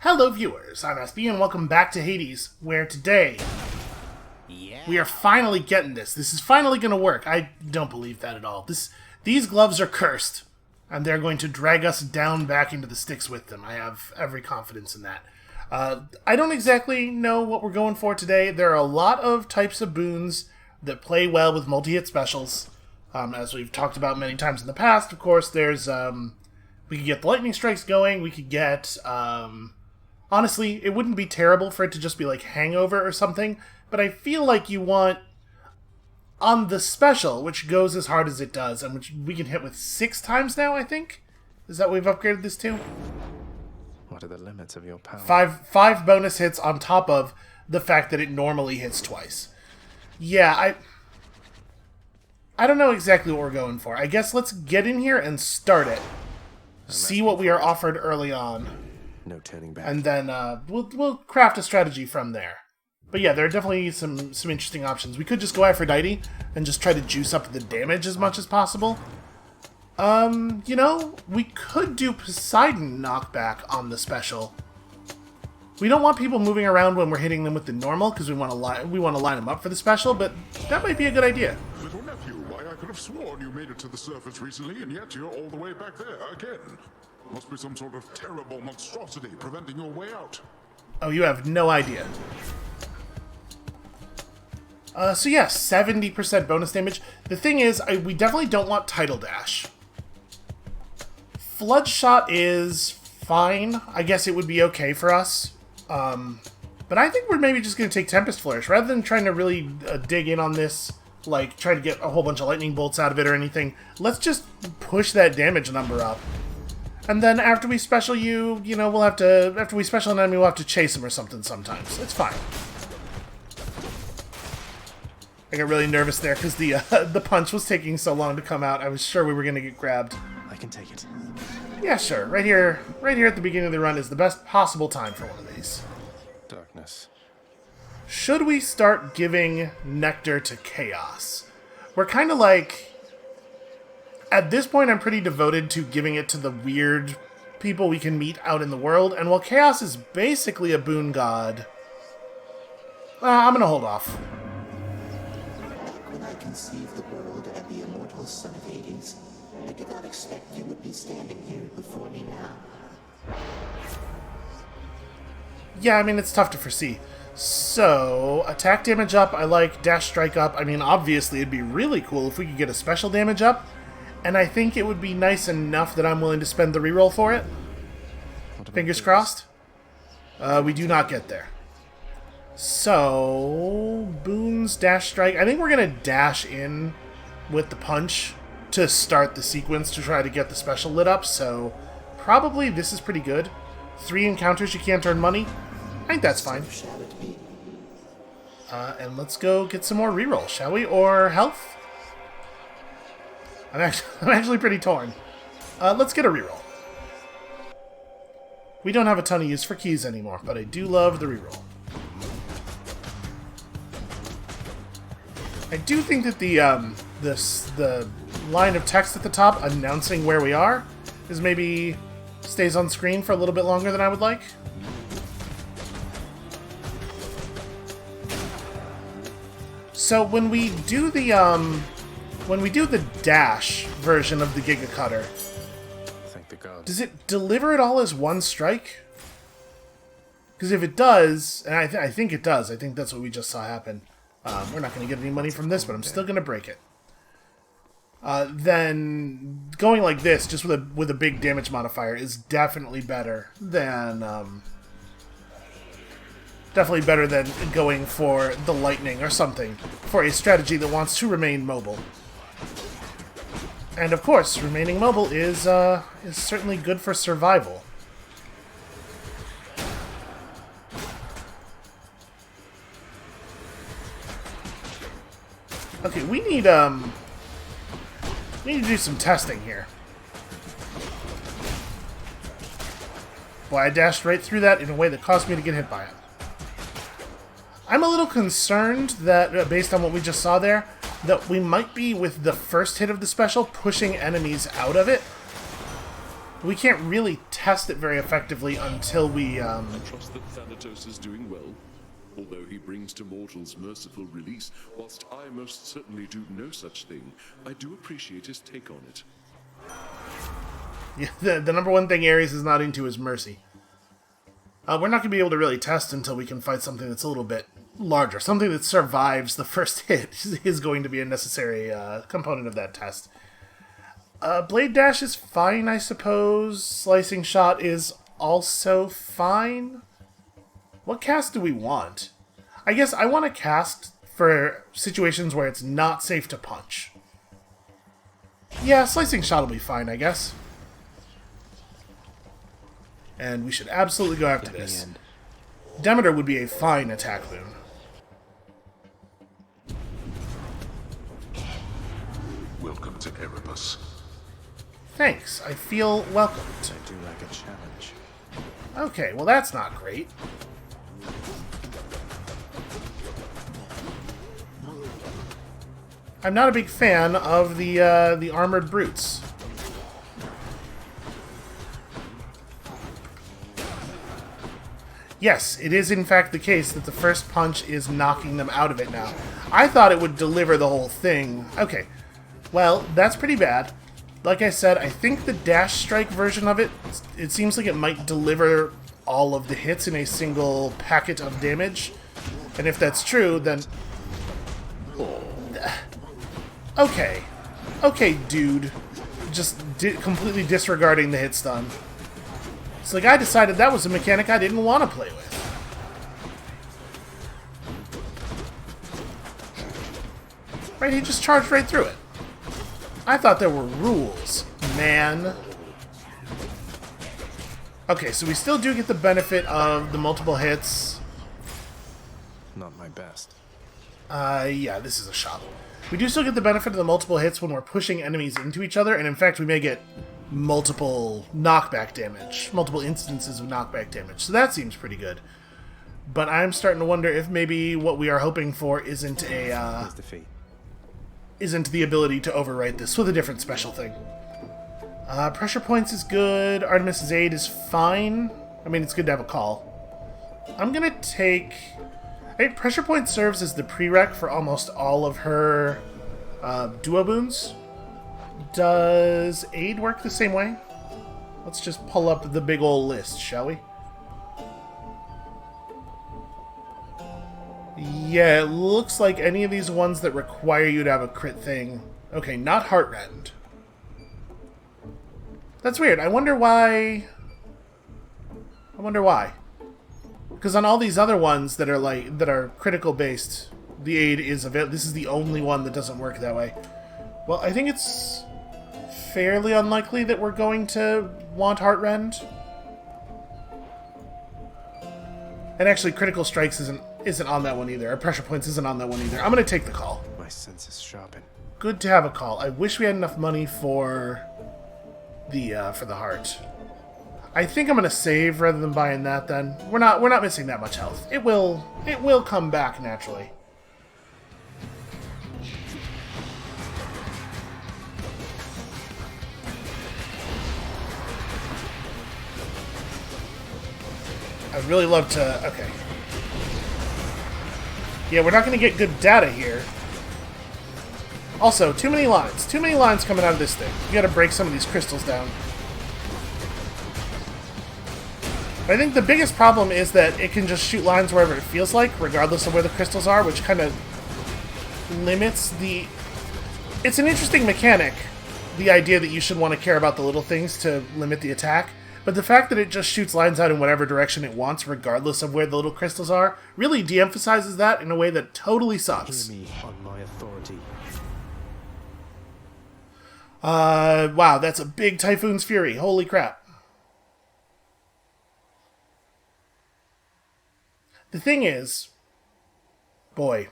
Hello viewers, I'm SB and welcome back to Hades, where today we are finally getting this. This is finally going to work. I don't believe that at all. These gloves are cursed, and they're going to drag us down back into the sticks with them. I have every confidence in that. I don't exactly know what we're going for today. There are a lot of types of boons that play well with multi-hit specials. As we've talked about many times in the past, of course, there's... we could get the lightning strikes going, we could get... honestly, it wouldn't be terrible for it to just be like Hangover or something, but I feel like you want, on the special, which goes as hard as it does, and which we can hit with 6 times now, I think? Is that what we've upgraded this to? What are the limits of your power? Five bonus hits on top of the fact that it normally hits twice. Yeah, I don't know exactly what we're going for. I guess let's get in here and start it. See what we are offered early on. No turning back. And then we'll craft a strategy from there. But yeah, there are definitely some interesting options. We could just go Aphrodite and just try to juice up the damage as much as possible. You know, we could do Poseidon knockback on the special. We don't want people moving around when we're hitting them with the normal because we want to line them up for the special, but that might be a good idea. Little nephew, why I could have sworn you made it to the surface recently, and yet you're all the way back there again. Must be some sort of terrible monstrosity preventing your way out. Oh, you have no idea. So yeah, 70% bonus damage. The thing is, we definitely don't want Tidal Dash. Flood Shot is fine. I guess it would be okay for us. But I think we're maybe just going to take Tempest Flourish. Rather than trying to really dig in on this, like try to get a whole bunch of lightning bolts out of it or anything, let's just push that damage number up. And then after we special you know, we'll have to... After we special an enemy, we'll have to chase him or something sometimes. It's fine. I got really nervous there because the punch was taking so long to come out. I was sure we were going to get grabbed. I can take it. Yeah, sure. Right here at the beginning of the run is the best possible time for one of these. Darkness. Should we start giving Nectar to Chaos? We're kind of like... At this point, I'm pretty devoted to giving it to the weird people we can meet out in the world, and while Chaos is basically a boon god, I'm gonna hold off. When I conceived the world and the immortal son of Hades, I did not expect you would be standing here before me now. Yeah, I mean, it's tough to foresee. So, attack damage up, I like. Dash strike up. I mean, obviously, it'd be really cool if we could get a special damage up. And I think it would be nice enough that I'm willing to spend the reroll for it. Fingers crossed. We do not get there. So, boons, dash strike. I think we're going to dash in with the punch to start the sequence to try to get the special lit up. So, probably this is pretty good. 3 encounters, you can't earn money. I think that's fine. And let's go get some more reroll, shall we? Or health? I'm actually pretty torn. Let's get a reroll. We don't have a ton of use for keys anymore, but I do love the reroll. I do think that the line of text at the top announcing where we are is maybe stays on screen for a little bit longer than I would like. So when we do the dash version of the Giga Cutter, Thank the gods. does it deliver it all as one strike? Because if it does, and I think it does, I think that's what we just saw happen. We're not going to get any money from this, but I'm still going to break it. Then going like this, just with a big damage modifier, is definitely better than going for the lightning or something for a strategy that wants to remain mobile. And of course, remaining mobile is certainly good for survival. Okay, we need to do some testing here. Boy, I dashed right through that in a way that caused me to get hit by it. I'm a little concerned that, based on what we just saw there, that we might be, with the first hit of the special, pushing enemies out of it. We can't really test it very effectively until we, I trust that Thanatos is doing well, although he brings to mortals merciful release. Whilst I most certainly do no such thing, I do appreciate his take on it. Yeah, the number one thing Ares is not into is mercy. We're not going to be able to really test until we can fight something that's a little bit larger. Something that survives the first hit is going to be a necessary component of that test. Blade Dash is fine, I suppose. Slicing Shot is also fine. What cast do we want? I guess I want a cast for situations where it's not safe to punch. Yeah, Slicing Shot will be fine, I guess. And we should absolutely go after this. Demeter would be a fine attack boon. Welcome to Erebus. Thanks, I feel welcomed. I do like a challenge. Okay, well that's not great. I'm not a big fan of the armored brutes. Yes, it is in fact the case that the first punch is knocking them out of it now. I thought it would deliver the whole thing. Okay, well, that's pretty bad. Like I said, I think the dash strike version of it, it seems like it might deliver all of the hits in a single packet of damage. And if that's true, then... Okay. Okay, dude. Just completely disregarding the hit stun. It's like I decided that was a mechanic I didn't want to play with. Right, he just charged right through it. I thought there were rules, man. Okay, so we still do get the benefit of the multiple hits. Not my best. Yeah, this is a shot. We do still get the benefit of the multiple hits when we're pushing enemies into each other, and in fact we may get multiple knockback damage, multiple instances of knockback damage, so that seems pretty good. But I'm starting to wonder if maybe what we are hoping for isn't a, isn't the ability to overwrite this with a different special thing. Pressure points is good, Artemis' aid is fine. I mean, it's good to have a call. I'm gonna take... Pressure point serves as the prereq for almost all of her duo boons. Does aid work the same way? Let's just pull up the big ol' list, shall we? Yeah, it looks like any of these ones that require you to have a crit thing. Okay, not Heartrend. That's weird. I wonder why... Because on all these other ones that are critical based, the aid is available. This is the only one that doesn't work that way. Well, I think it's fairly unlikely that we're going to want Heartrend. And actually, critical strikes isn't on that one either. Or pressure points isn't on that one either. I'm going to take the call. My senses sharpen. Good to have a call. I wish we had enough money for the heart. I think I'm gonna save rather than buying that. Then we're not missing that much health. It will come back naturally. I'd really love to. Okay. Yeah, we're not gonna get good data here. Also, too many lines. Too many lines coming out of this thing. You gotta break some of these crystals down. But I think the biggest problem is that it can just shoot lines wherever it feels like, regardless of where the crystals are, which kind of limits the... It's an interesting mechanic, the idea that you should want to care about the little things to limit the attack, but the fact that it just shoots lines out in whatever direction it wants, regardless of where the little crystals are, really de-emphasizes that in a way that totally sucks. Hear me on my authority. Wow, that's a big Typhoon's Fury. Holy crap. The thing is, boy.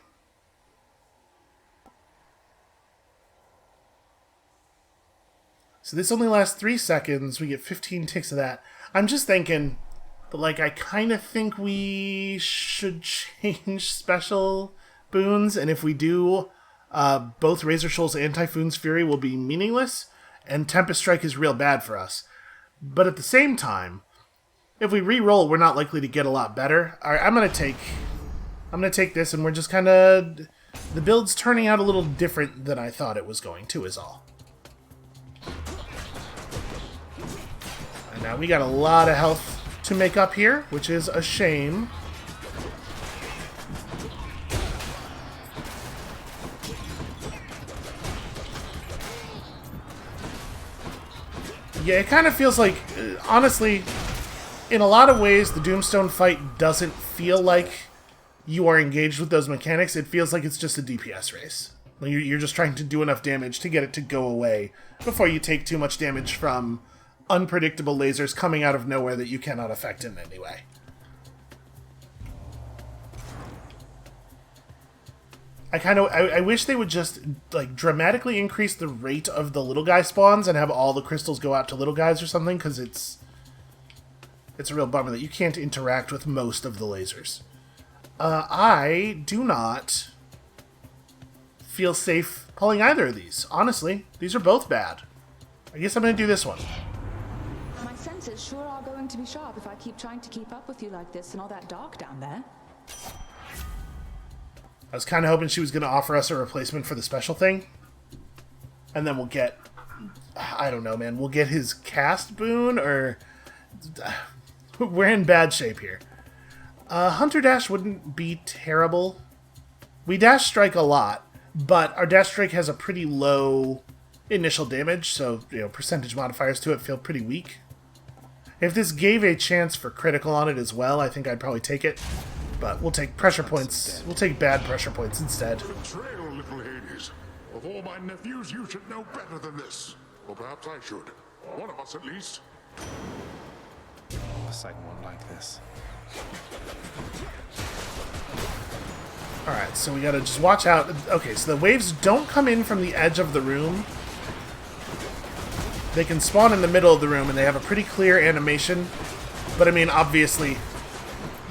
So this only lasts 3 seconds. We get 15 ticks of that. I'm just thinking that, like, I kind of think we should change special boons, and if we do, both Razor Shoals and Typhoon's Fury will be meaningless, and Tempest Strike is real bad for us. But at the same time, if we re-roll, we're not likely to get a lot better. All right, I'm gonna take this, and we're just kind of... The build's turning out a little different than I thought it was going to, is all. And now we got a lot of health to make up here, which is a shame. Yeah, it kind of feels like, honestly, in a lot of ways, the Doomstone fight doesn't feel like you are engaged with those mechanics. It feels like it's just a DPS race. Like you're just trying to do enough damage to get it to go away before you take too much damage from unpredictable lasers coming out of nowhere that you cannot affect in any way. I wish they would just, like, dramatically increase the rate of the little guy spawns and have all the crystals go out to little guys or something, because it's a real bummer that you can't interact with most of the lasers. I do not feel safe pulling either of these. Honestly, these are both bad. I guess I'm going to do this one. My senses sure are going to be sharp if I keep trying to keep up with you like this and all that dark down there. I was kind of hoping she was going to offer us a replacement for the special thing. And then we'll get... I don't know, man. We'll get his cast boon, or... We're in bad shape here. Hunter Dash wouldn't be terrible. We dash strike a lot, but our dash strike has a pretty low initial damage, so, you know, percentage modifiers to it feel pretty weak. If this gave a chance for critical on it as well, I think I'd probably take it. But we'll take pressure points. We'll take bad pressure points instead. Betrayal, little Hades. Of all my nephews, you should know better than this. Or perhaps I should. One of us at least. A sight won't like this. Alright, so we gotta just watch out. Okay, so the waves don't come in from the edge of the room. They can spawn in the middle of the room, and they have a pretty clear animation. But I mean, obviously,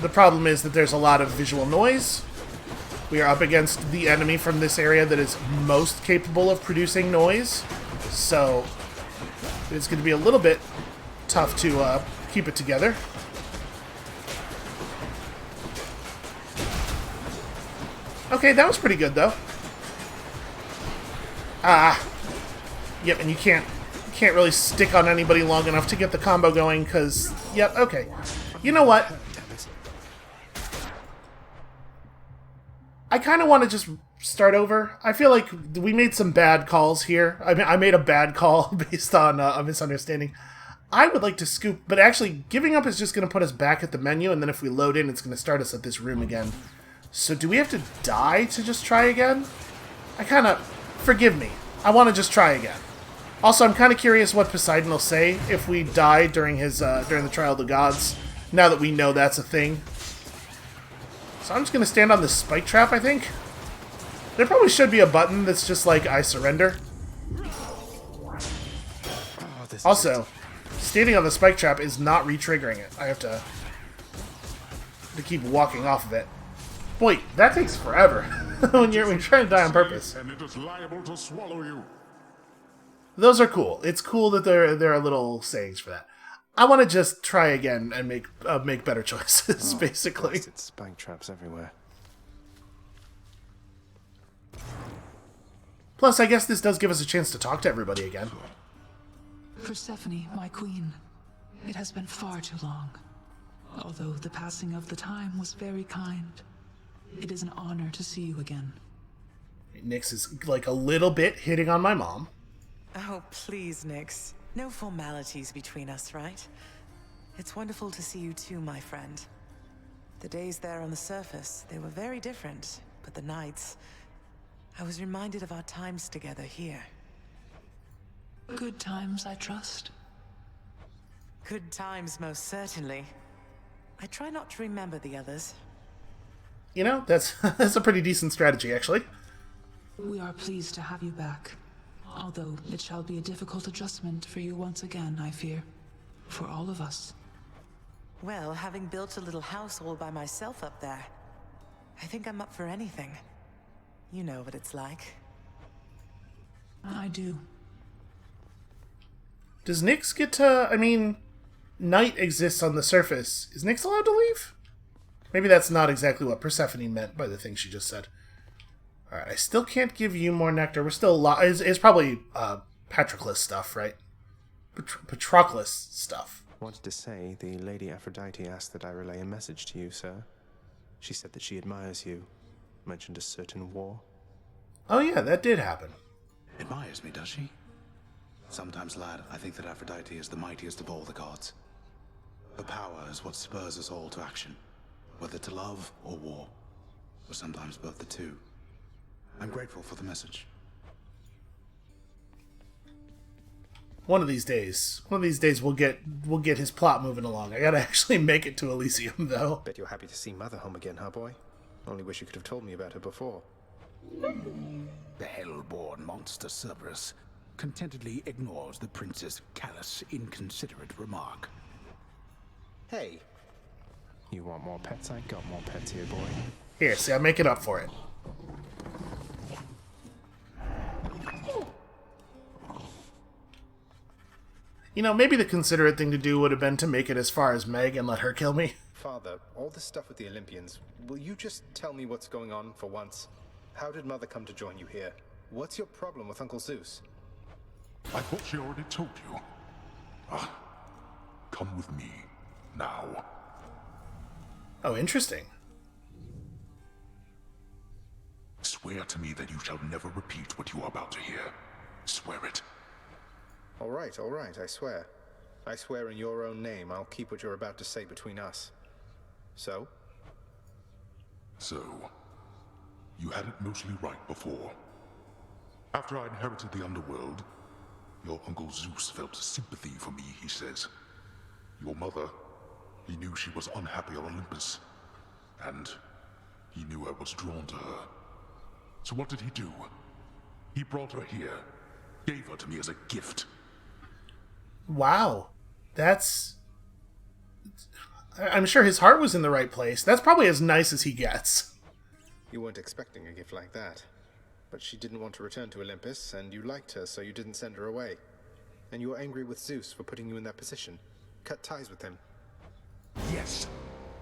the problem is that there's a lot of visual noise. We are up against the enemy from this area that is most capable of producing noise. So it's going to be a little bit tough to keep it together. Okay, that was pretty good, though. Yep, and you can't really stick on anybody long enough to get the combo going, because... Yep, okay. You know what? I kind of want to just start over. I feel like we made some bad calls here. I mean, I made a bad call based on a misunderstanding. I would like to scoop, but actually, giving up is just going to put us back at the menu, and then if we load in, it's going to start us at this room again. So do we have to die to just try again? Forgive me. I want to just try again. Also, I'm kind of curious what Poseidon will say if we die during his during the Trial of the Gods, now that we know that's a thing. So I'm just going to stand on this spike trap, I think. There probably should be a button that's just like, I surrender. Also, standing on the spike trap is not re-triggering it. I have to keep walking off of it. Boy, that takes forever when you're trying to die on purpose. And it is liable to swallow you. Those are cool. It's cool that there are little sayings for that. I want to just try again and make better choices, basically. It's spike traps everywhere. Plus, I guess this does give us a chance to talk to everybody again. Persephone, my queen, it has been far too long. Although the passing of the time was very kind, it is an honor to see you again. Nyx is like a little bit hitting on my mom. Oh, please, Nyx. No formalities between us, right? It's wonderful to see you too, my friend. The days there on the surface, they were very different, but the nights... I was reminded of our times together here. Good times, I trust. Good times, most certainly. I try not to remember the others. You know, that's a pretty decent strategy, actually. We are pleased to have you back. Although it shall be a difficult adjustment for you once again, I fear. For all of us. Well, having built a little house all by myself up there, I think I'm up for anything. You know what it's like. I do. Does Nyx get to... I mean, night exists on the surface. Is Nyx allowed to leave? Maybe that's not exactly what Persephone meant by the thing she just said. Alright, I still can't give you more nectar. We're still... It's probably Patroclus stuff, right? Patroclus stuff. Wanted to say, the Lady Aphrodite asked that I relay a message to you, sir. She said that she admires you. Mentioned a certain war. Oh yeah, that did happen. Admires me, does she? Sometimes, lad, I think that Aphrodite is the mightiest of all the gods. Her power is what spurs us all to action, whether to love or war, or sometimes both the two. I'm grateful for the message. One of these days we'll get his plot moving along. I gotta actually make it to Elysium, though. Bet you're happy to see Mother home again, huh, boy? Only wish you could have told me about her before. The hell-born monster Cerberus contentedly ignores the prince's callous, inconsiderate remark. Hey! You want more pets? I got more pets here, boy. Here, see, I'm making up for it. You know, maybe the considerate thing to do would have been to make it as far as Meg and let her kill me. Father, all this stuff with the Olympians, will you just tell me what's going on for once? How did Mother come to join you here? What's your problem with Uncle Zeus? I thought she already told you. Come with me, now. Oh, interesting. Swear to me that you shall never repeat what you are about to hear. Swear it. All right, I swear. I swear in your own name I'll keep what you're about to say between us. So? So, you had it mostly right before. After I inherited the underworld, your Uncle Zeus felt sympathy for me, he says. Your mother, he knew she was unhappy on Olympus, and he knew I was drawn to her. So what did he do? He brought her here, gave her to me as a gift. Wow. That's... I'm sure his heart was in the right place. That's probably as nice as he gets. You weren't expecting a gift like that. But she didn't want to return to Olympus, and you liked her, so you didn't send her away. And you were angry with Zeus for putting you in that position. Cut ties with him. Yes.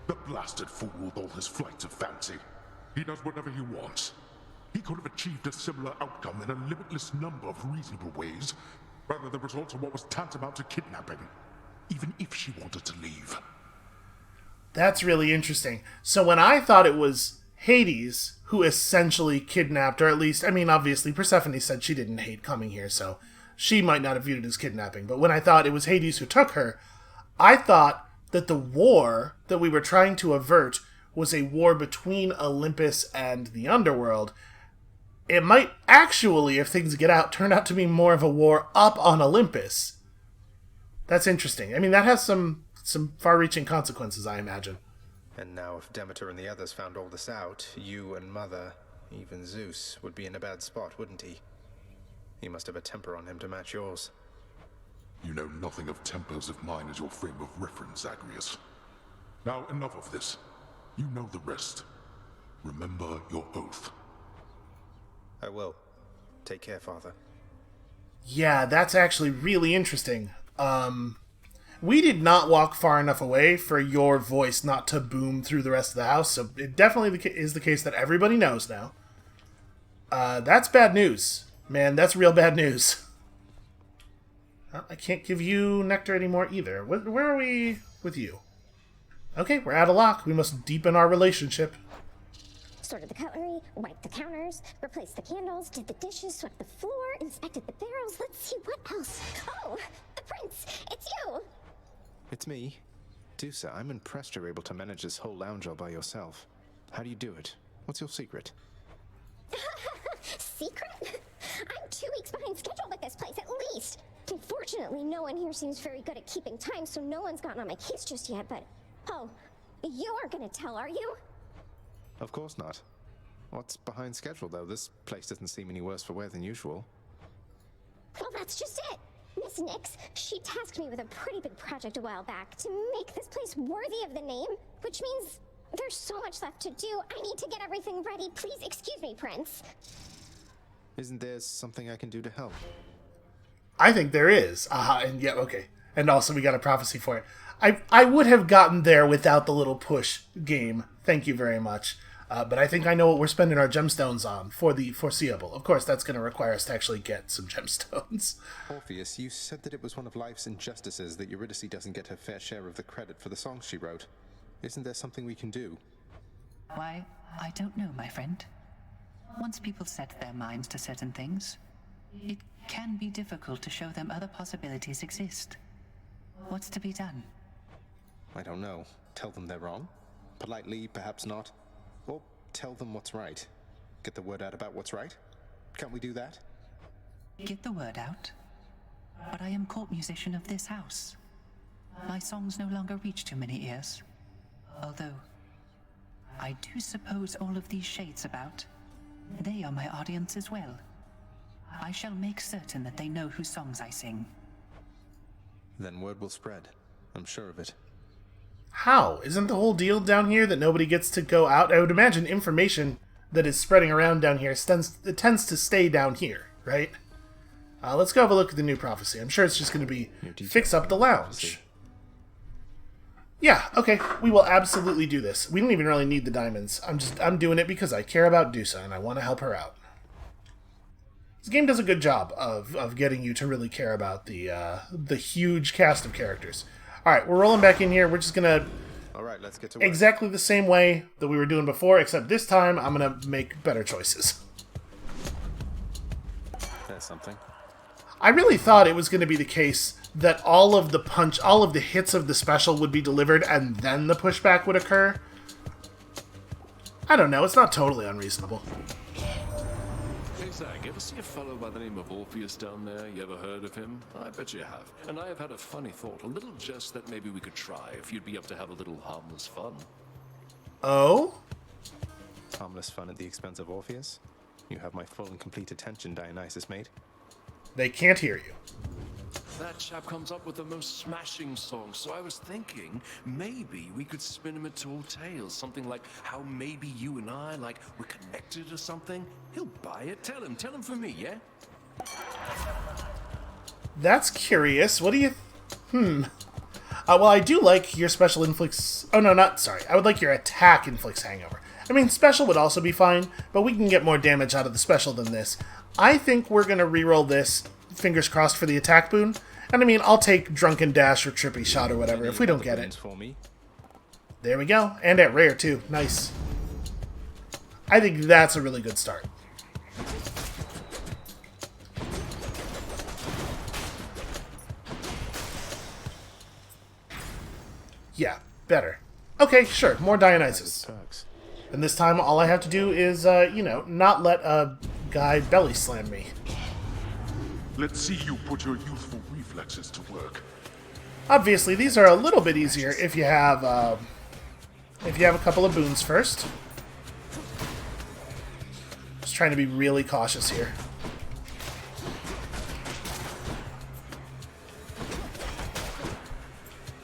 The blasted fool with all his flights of fancy. He does whatever he wants. He could have achieved a similar outcome in a limitless number of reasonable ways, rather than result in what was tantamount to kidnapping, even if she wanted to leave. That's really interesting. So when I thought it was Hades who essentially kidnapped, or at least, I mean, obviously Persephone said she didn't hate coming here, so she might not have viewed it as kidnapping. But when I thought it was Hades who took her, I thought that the war that we were trying to avert was a war between Olympus and the underworld. It might actually, if things get out, turn out to be more of a war up on Olympus. That's interesting. I mean, that has some far-reaching consequences, I imagine. And now if Demeter and the others found all this out, you and Mother, even Zeus, would be in a bad spot, wouldn't he? He must have a temper on him to match yours. You know nothing of tempers if mine is your frame of reference, Agrius. Now enough of this. You know the rest. Remember your oath. I will. Take care, Father. Yeah, that's actually really interesting. We did not walk far enough away for your voice not to boom through the rest of the house, so it definitely is the case that everybody knows now. That's bad news. Man, that's real bad news. I can't give you nectar anymore either. Where are we with you? Okay, we're out of luck. We must deepen our relationship. Sorted the cutlery, wiped the counters, replaced the candles, did the dishes, swept the floor, inspected the barrels. Let's see what else. Oh, the prince! It's you! It's me. Dusa, I'm impressed you're able to manage this whole lounge all by yourself. How do you do it? What's your secret? Secret? I'm 2 weeks behind schedule with this place, at least. Unfortunately, no one here seems very good at keeping time, so no one's gotten on my case just yet, but... Oh, you aren't gonna tell, are you? Of course not. What's behind schedule, though? This place doesn't seem any worse for wear than usual. Well, that's just it. Miss Nyx, she tasked me with a pretty big project a while back to make this place worthy of the name, which means there's so much left to do. I need to get everything ready. Please excuse me, Prince. Isn't there something I can do to help? I think there is. And yeah, okay. And also we got a prophecy for it. I would have gotten there without the little push game. Thank you very much. But I think I know what we're spending our gemstones on for the foreseeable. Of course, that's going to require us to actually get some gemstones. Orpheus, you said that it was one of life's injustices that Eurydice doesn't get her fair share of the credit for the songs she wrote. Isn't there something we can do? Why, I don't know, my friend. Once people set their minds to certain things, it can be difficult to show them other possibilities exist. What's to be done? I don't know. Tell them they're wrong? Politely, perhaps not. Or tell them what's right. Get the word out about what's right? Can't we do that? Get the word out? But I am court musician of this house. My songs no longer reach too many ears. Although, I do suppose all of these shades about, they are my audience as well. I shall make certain that they know whose songs I sing. Then word will spread. I'm sure of it. How? Isn't the whole deal down here that nobody gets to go out? I would imagine information that is spreading around down here tends to stay down here, right? Let's go have a look at the new prophecy. I'm sure it's just going to be fix up the lounge. Yeah, okay, we will absolutely do this. We don't even really need the diamonds. I'm doing it because I care about Dusa and I want to help her out. This game does a good job of getting you to really care about the huge cast of characters. Alright, we're rolling back in here. We're just gonna... Alright, let's get to work. Exactly the same way that we were doing before, except this time I'm gonna make better choices. That's something. I really thought it was gonna be the case that all of the hits of the special would be delivered and then the pushback would occur. I don't know, it's not totally unreasonable. Hey Zach, ever see a fellow by the name of Orpheus down there? You ever heard of him? I bet you have. And I have had a funny thought, a little jest that maybe we could try if you'd be up to have a little harmless fun. Oh? Harmless fun at the expense of Orpheus? You have my full and complete attention, Dionysus, mate. They can't hear you. That chap comes up with the most smashing songs, so I was thinking maybe we could spin him a tall tale, something like how maybe you and I, like, we're connected or something. He'll buy it. Tell him for me, yeah? That's curious. What do you... well, I do like your special inflicts... Oh, no, sorry. I would like your attack inflicts hangover. I mean, special would also be fine, but we can get more damage out of the special than this. I think we're going to reroll this, fingers crossed, for the attack boon. And I mean, I'll take Drunken Dash or Trippy Shot or whatever if we don't get it. There we go. And at rare, too. Nice. I think that's a really good start. Yeah, better. Okay, sure. More Dionysus. And this time, all I have to do is, not let a guy belly slam me. Let's see you put your youthful reflexes to work. Obviously, these are a little bit easier if you have a couple of boons first. Just trying to be really cautious here.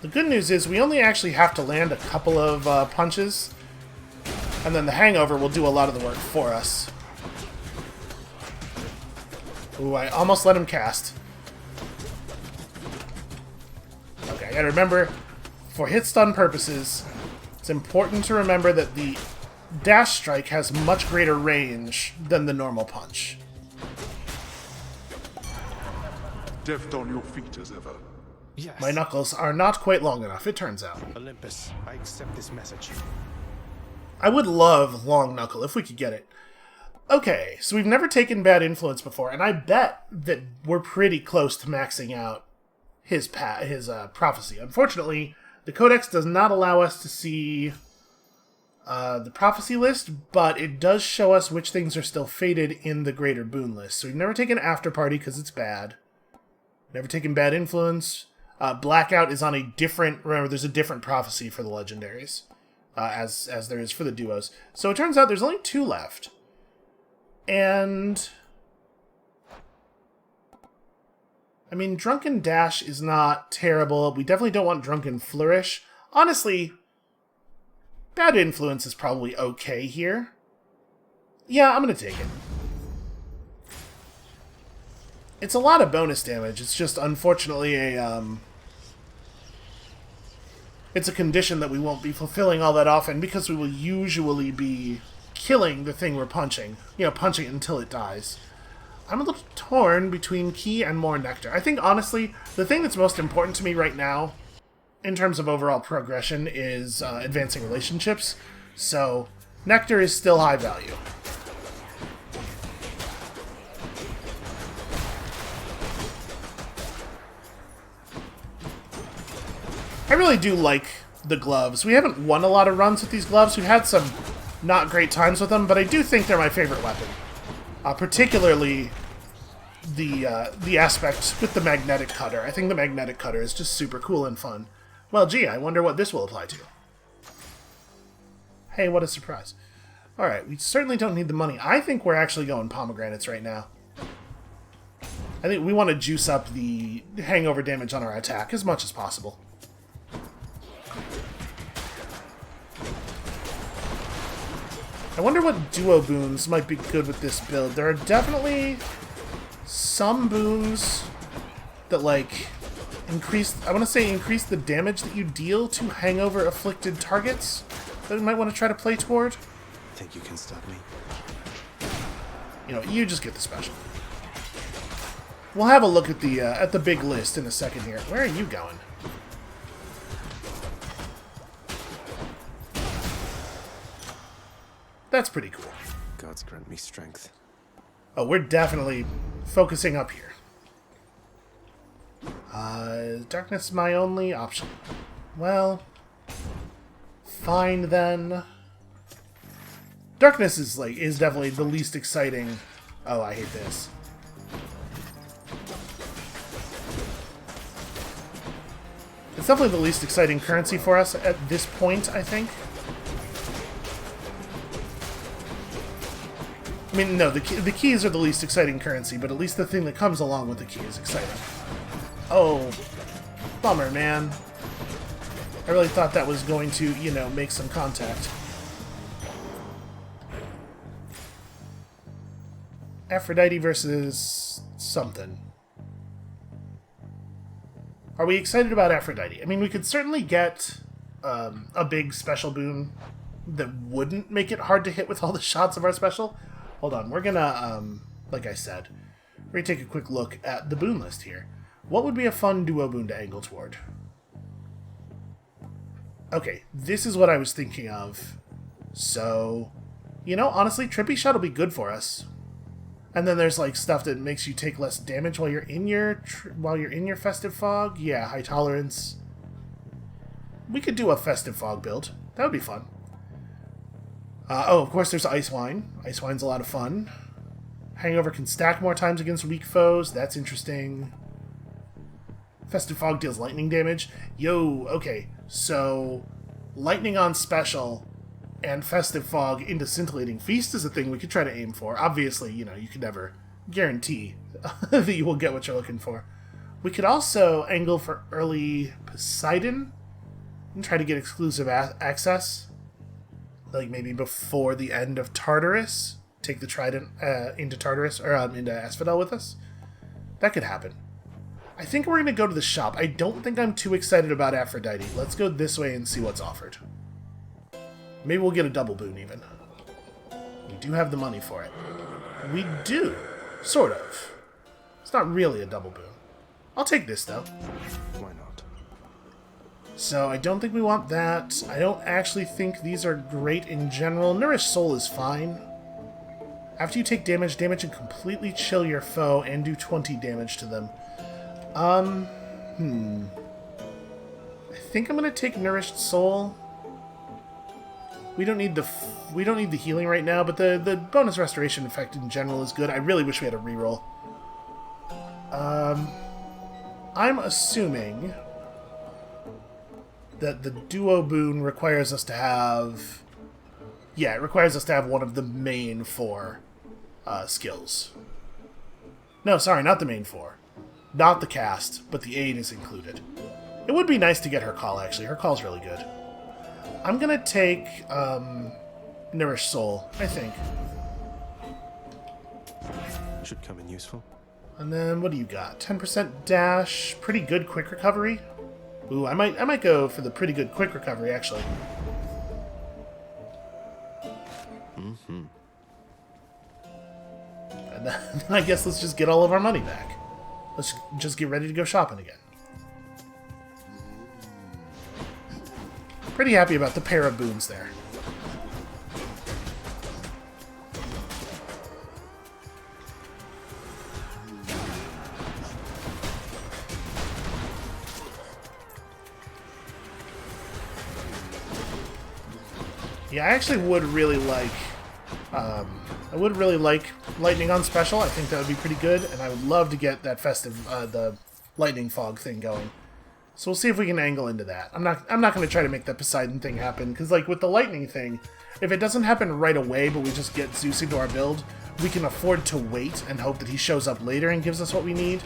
The good news is we only actually have to land a couple of punches, and then the hangover will do a lot of the work for us. Ooh, I almost let him cast. Okay, I gotta remember, for hit stun purposes, it's important to remember that the dash strike has much greater range than the normal punch. Deft on your feet as ever. Yes. My knuckles are not quite long enough, it turns out. Olympus, I accept this message. I would love Long Knuckle if we could get it. Okay, so we've never taken Bad Influence before, and I bet that we're pretty close to maxing out his prophecy. Unfortunately, the Codex does not allow us to see the prophecy list, but it does show us which things are still fated in the Greater Boon list. So we've never taken After Party because it's bad. Never taken Bad Influence. Blackout is on a different... Remember, there's a different prophecy for the legendaries, as there is for the duos. So it turns out there's only 2 left. And... I mean, Drunken Dash is not terrible. We definitely don't want Drunken Flourish. Honestly, Bad Influence is probably okay here. Yeah, I'm going to take it. It's a lot of bonus damage. It's just, unfortunately, it's a condition that we won't be fulfilling all that often because we will usually be killing the thing we're punching. You know, punching it until it dies. I'm a little torn between key and more nectar. I think, honestly, the thing that's most important to me right now, in terms of overall progression, is advancing relationships. So, nectar is still high value. I really do like the gloves. We haven't won a lot of runs with these gloves. We've had some not great times with them, but I do think they're my favorite weapon. Particularly the aspect with the magnetic cutter. I think the magnetic cutter is just super cool and fun. Well, gee, I wonder what this will apply to. Hey, what a surprise. Alright, we certainly don't need the money. I think we're actually going pomegranates right now. I think we want to juice up the hangover damage on our attack as much as possible. I wonder what duo boons might be good with this build. There are definitely some boons that, like, increase the damage that you deal to hangover afflicted targets that we might want to try to play toward. Think you can stop me? You know, you just get the special. We'll have a look at the big list in a second here. Where are you going? That's pretty cool. Gods grant me strength. Oh, we're definitely focusing up here. Darkness is my only option. Well, fine then. Darkness is definitely the least exciting. Oh, I hate this. It's definitely the least exciting currency for us at this point, I think. I mean, no, the keys are the least exciting currency, but at least the thing that comes along with the key is exciting. Oh, bummer, man. I really thought that was going to, you know, make some contact. Aphrodite versus something. Are we excited about Aphrodite? I mean, we could certainly get a big special boon that wouldn't make it hard to hit with all the shots of our special. Hold on, we're gonna, like I said, we're gonna take a quick look at the boon list here. What would be a fun duo boon to angle toward? Okay, this is what I was thinking of. So, you know, honestly, Trippy Shot will be good for us. And then there's like stuff that makes you take less damage while you're in your Festive Fog. Yeah, high tolerance. We could do a Festive Fog build. That would be fun. Oh, of course, there's Ice Wine. Ice Wine's a lot of fun. Hangover can stack more times against weak foes. That's interesting. Festive Fog deals lightning damage. Yo, okay. So, lightning on special and Festive Fog into Scintillating Feast is a thing we could try to aim for. Obviously, you know, you could never guarantee that you will get what you're looking for. We could also angle for early Poseidon and try to get exclusive access. Like maybe before the end of Tartarus, take the Trident into Tartarus, or into Asphodel with us. That could happen. I think we're going to go to the shop. I don't think I'm too excited about Aphrodite. Let's go this way and see what's offered. Maybe we'll get a double boon even. We do have the money for it. We do. Sort of. It's not really a double boon. I'll take this though. Why not? So I don't think we want that. I don't actually think these are great in general. Nourished Soul is fine. After you take damage, damage and completely chill your foe and do 20 damage to them. I think I'm gonna take Nourished Soul. We don't need the healing right now, but the bonus restoration effect in general is good. I really wish we had a reroll. I'm assuming that the duo boon requires us to have... Yeah, it requires us to have one of the main 4 skills. No, sorry, not the main 4. Not the cast, but the aid is included. It would be nice to get her call, actually. Her call's really good. I'm gonna take Nourished Soul, I think. Should come in useful. And then what do you got? 10% dash, pretty good quick recovery. Ooh, I might go for the pretty good quick recovery actually. Mm-hmm. And then I guess let's just get all of our money back. Let's just get ready to go shopping again. Pretty happy about the pair of boons there. Yeah, I actually would really like, lightning on special. I think that would be pretty good, and I would love to get that festive, the lightning fog thing going. So we'll see if we can angle into that. I'm not going to try to make that Poseidon thing happen, because like with the lightning thing, if it doesn't happen right away, but we just get Zeus into our build, we can afford to wait and hope that he shows up later and gives us what we need.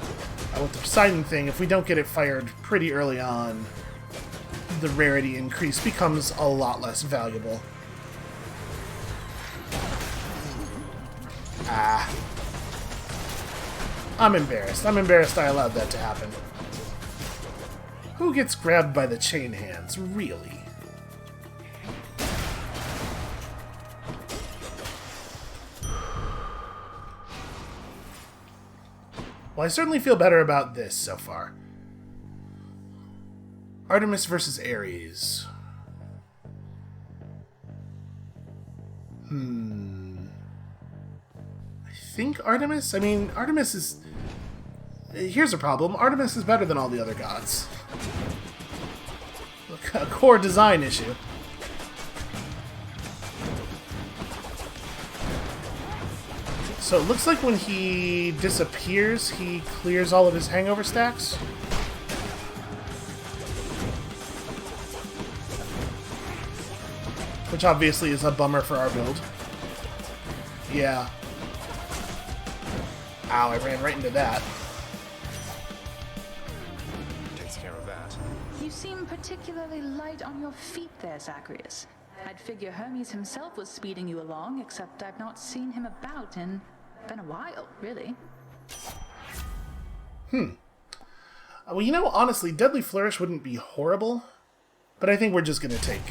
With the Poseidon thing, if we don't get it fired pretty early on, the rarity increase becomes a lot less valuable. Ah. I'm embarrassed. I'm embarrassed I allowed that to happen. Who gets grabbed by the chain hands, really? Well, I certainly feel better about this so far. Artemis versus Ares. I think Artemis? I mean, Artemis is... Here's a problem. Artemis is better than all the other gods. A core design issue. So it looks like when he disappears, he clears all of his hangover stacks. Which obviously is a bummer for our build. Yeah. Ow, I ran right into that. Takes care of that. You seem particularly light on your feet there, Zacharias. I'd figure Hermes himself was speeding you along, except I've not seen him about in... been a while, really. Well, you know, honestly, Deadly Flourish wouldn't be horrible, but I think we're just gonna take...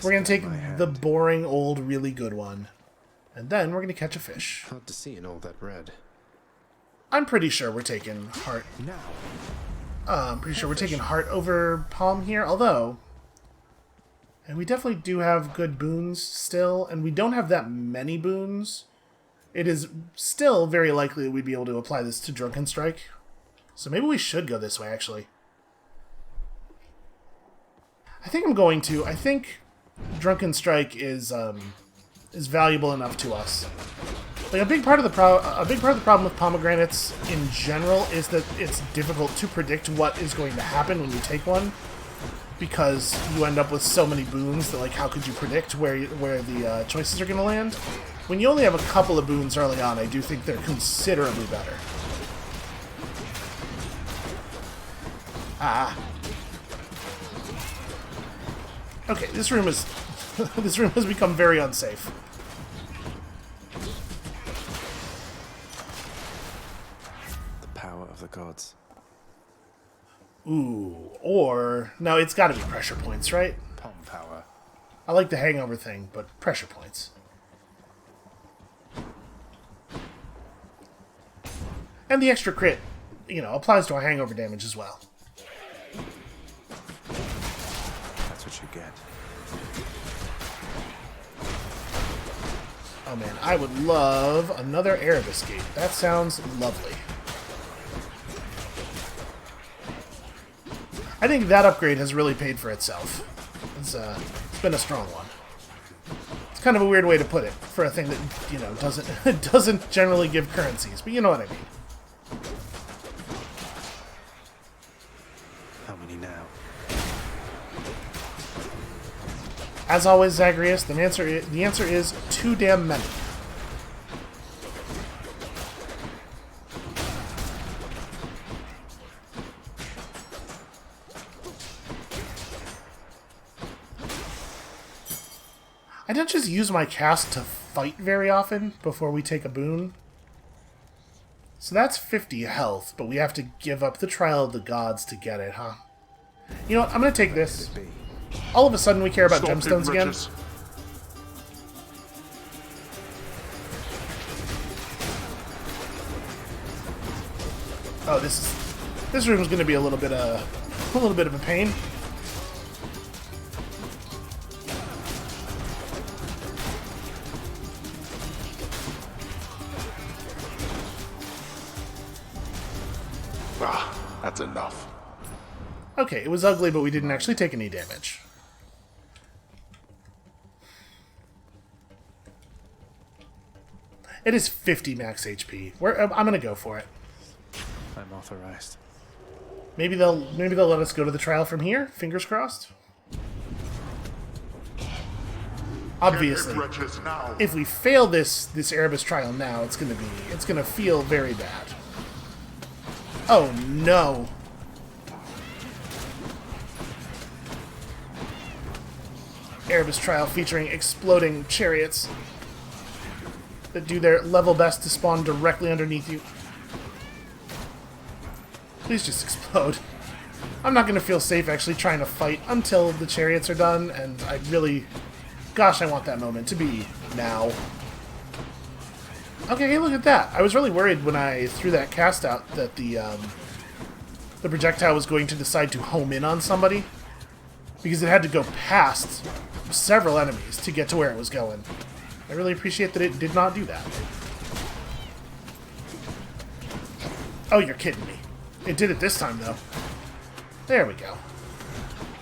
We're gonna take the boring, old, really good one. And then we're gonna catch a fish. Hard to see in all that red. I'm pretty sure we're taking Heart. I'm pretty sure we're taking Heart over Palm here, although... And we definitely do have good boons still, and we don't have that many boons. It is still very likely that we'd be able to apply this to Drunken Strike. So maybe we should go this way, actually. I think I'm going to. I think Drunken Strike is valuable enough to us. Like a big part of the problem with pomegranates in general is that it's difficult to predict what is going to happen when you take one, because you end up with so many boons that, like, how could you predict where the choices are going to land? When you only have a couple of boons early on, I do think they're considerably better. Ah. Okay, this room is this room has become very unsafe. The power of the gods. Ooh, or... No, it's gotta be pressure points, right? Palm power. I like the hangover thing, but pressure points. And the extra crit, you know, applies to our hangover damage as well. That's what you get. Oh man, I would love another EREBUS gate. That sounds lovely. I think that upgrade has really paid for itself. It's been a strong one. It's kind of a weird way to put it for a thing that, you know, doesn't generally give currencies, but you know what I mean. How many now? As always, Zacharias, the answer is too damn many. I don't just use my cast to fight very often before we take a boon. So that's 50 health, but we have to give up the Trial of the Gods to get it, huh? You know what? I'm going to take this. All of a sudden we care about gemstones again. Oh, this room is going to be a little bit of a pain. Ah, that's enough. Okay, it was ugly, but we didn't actually take any damage. It is 50 max HP. I'm gonna go for it. I'm authorized. Maybe they'll let us go to the trial from here. Fingers crossed. Obviously, if we fail this Erebus trial now, it's gonna feel very bad. Oh no! Erebus trial featuring exploding chariots that do their level best to spawn directly underneath you. Please just explode. I'm not going to feel safe actually trying to fight until the chariots are done, and I really... Gosh, I want that moment to be now. Okay, hey, look at that. I was really worried when I threw that cast out that the projectile was going to decide to home in on somebody, because it had to go past several enemies to get to where it was going. I really appreciate that it did not do that. Oh, you're kidding me. It did it this time, though. There we go.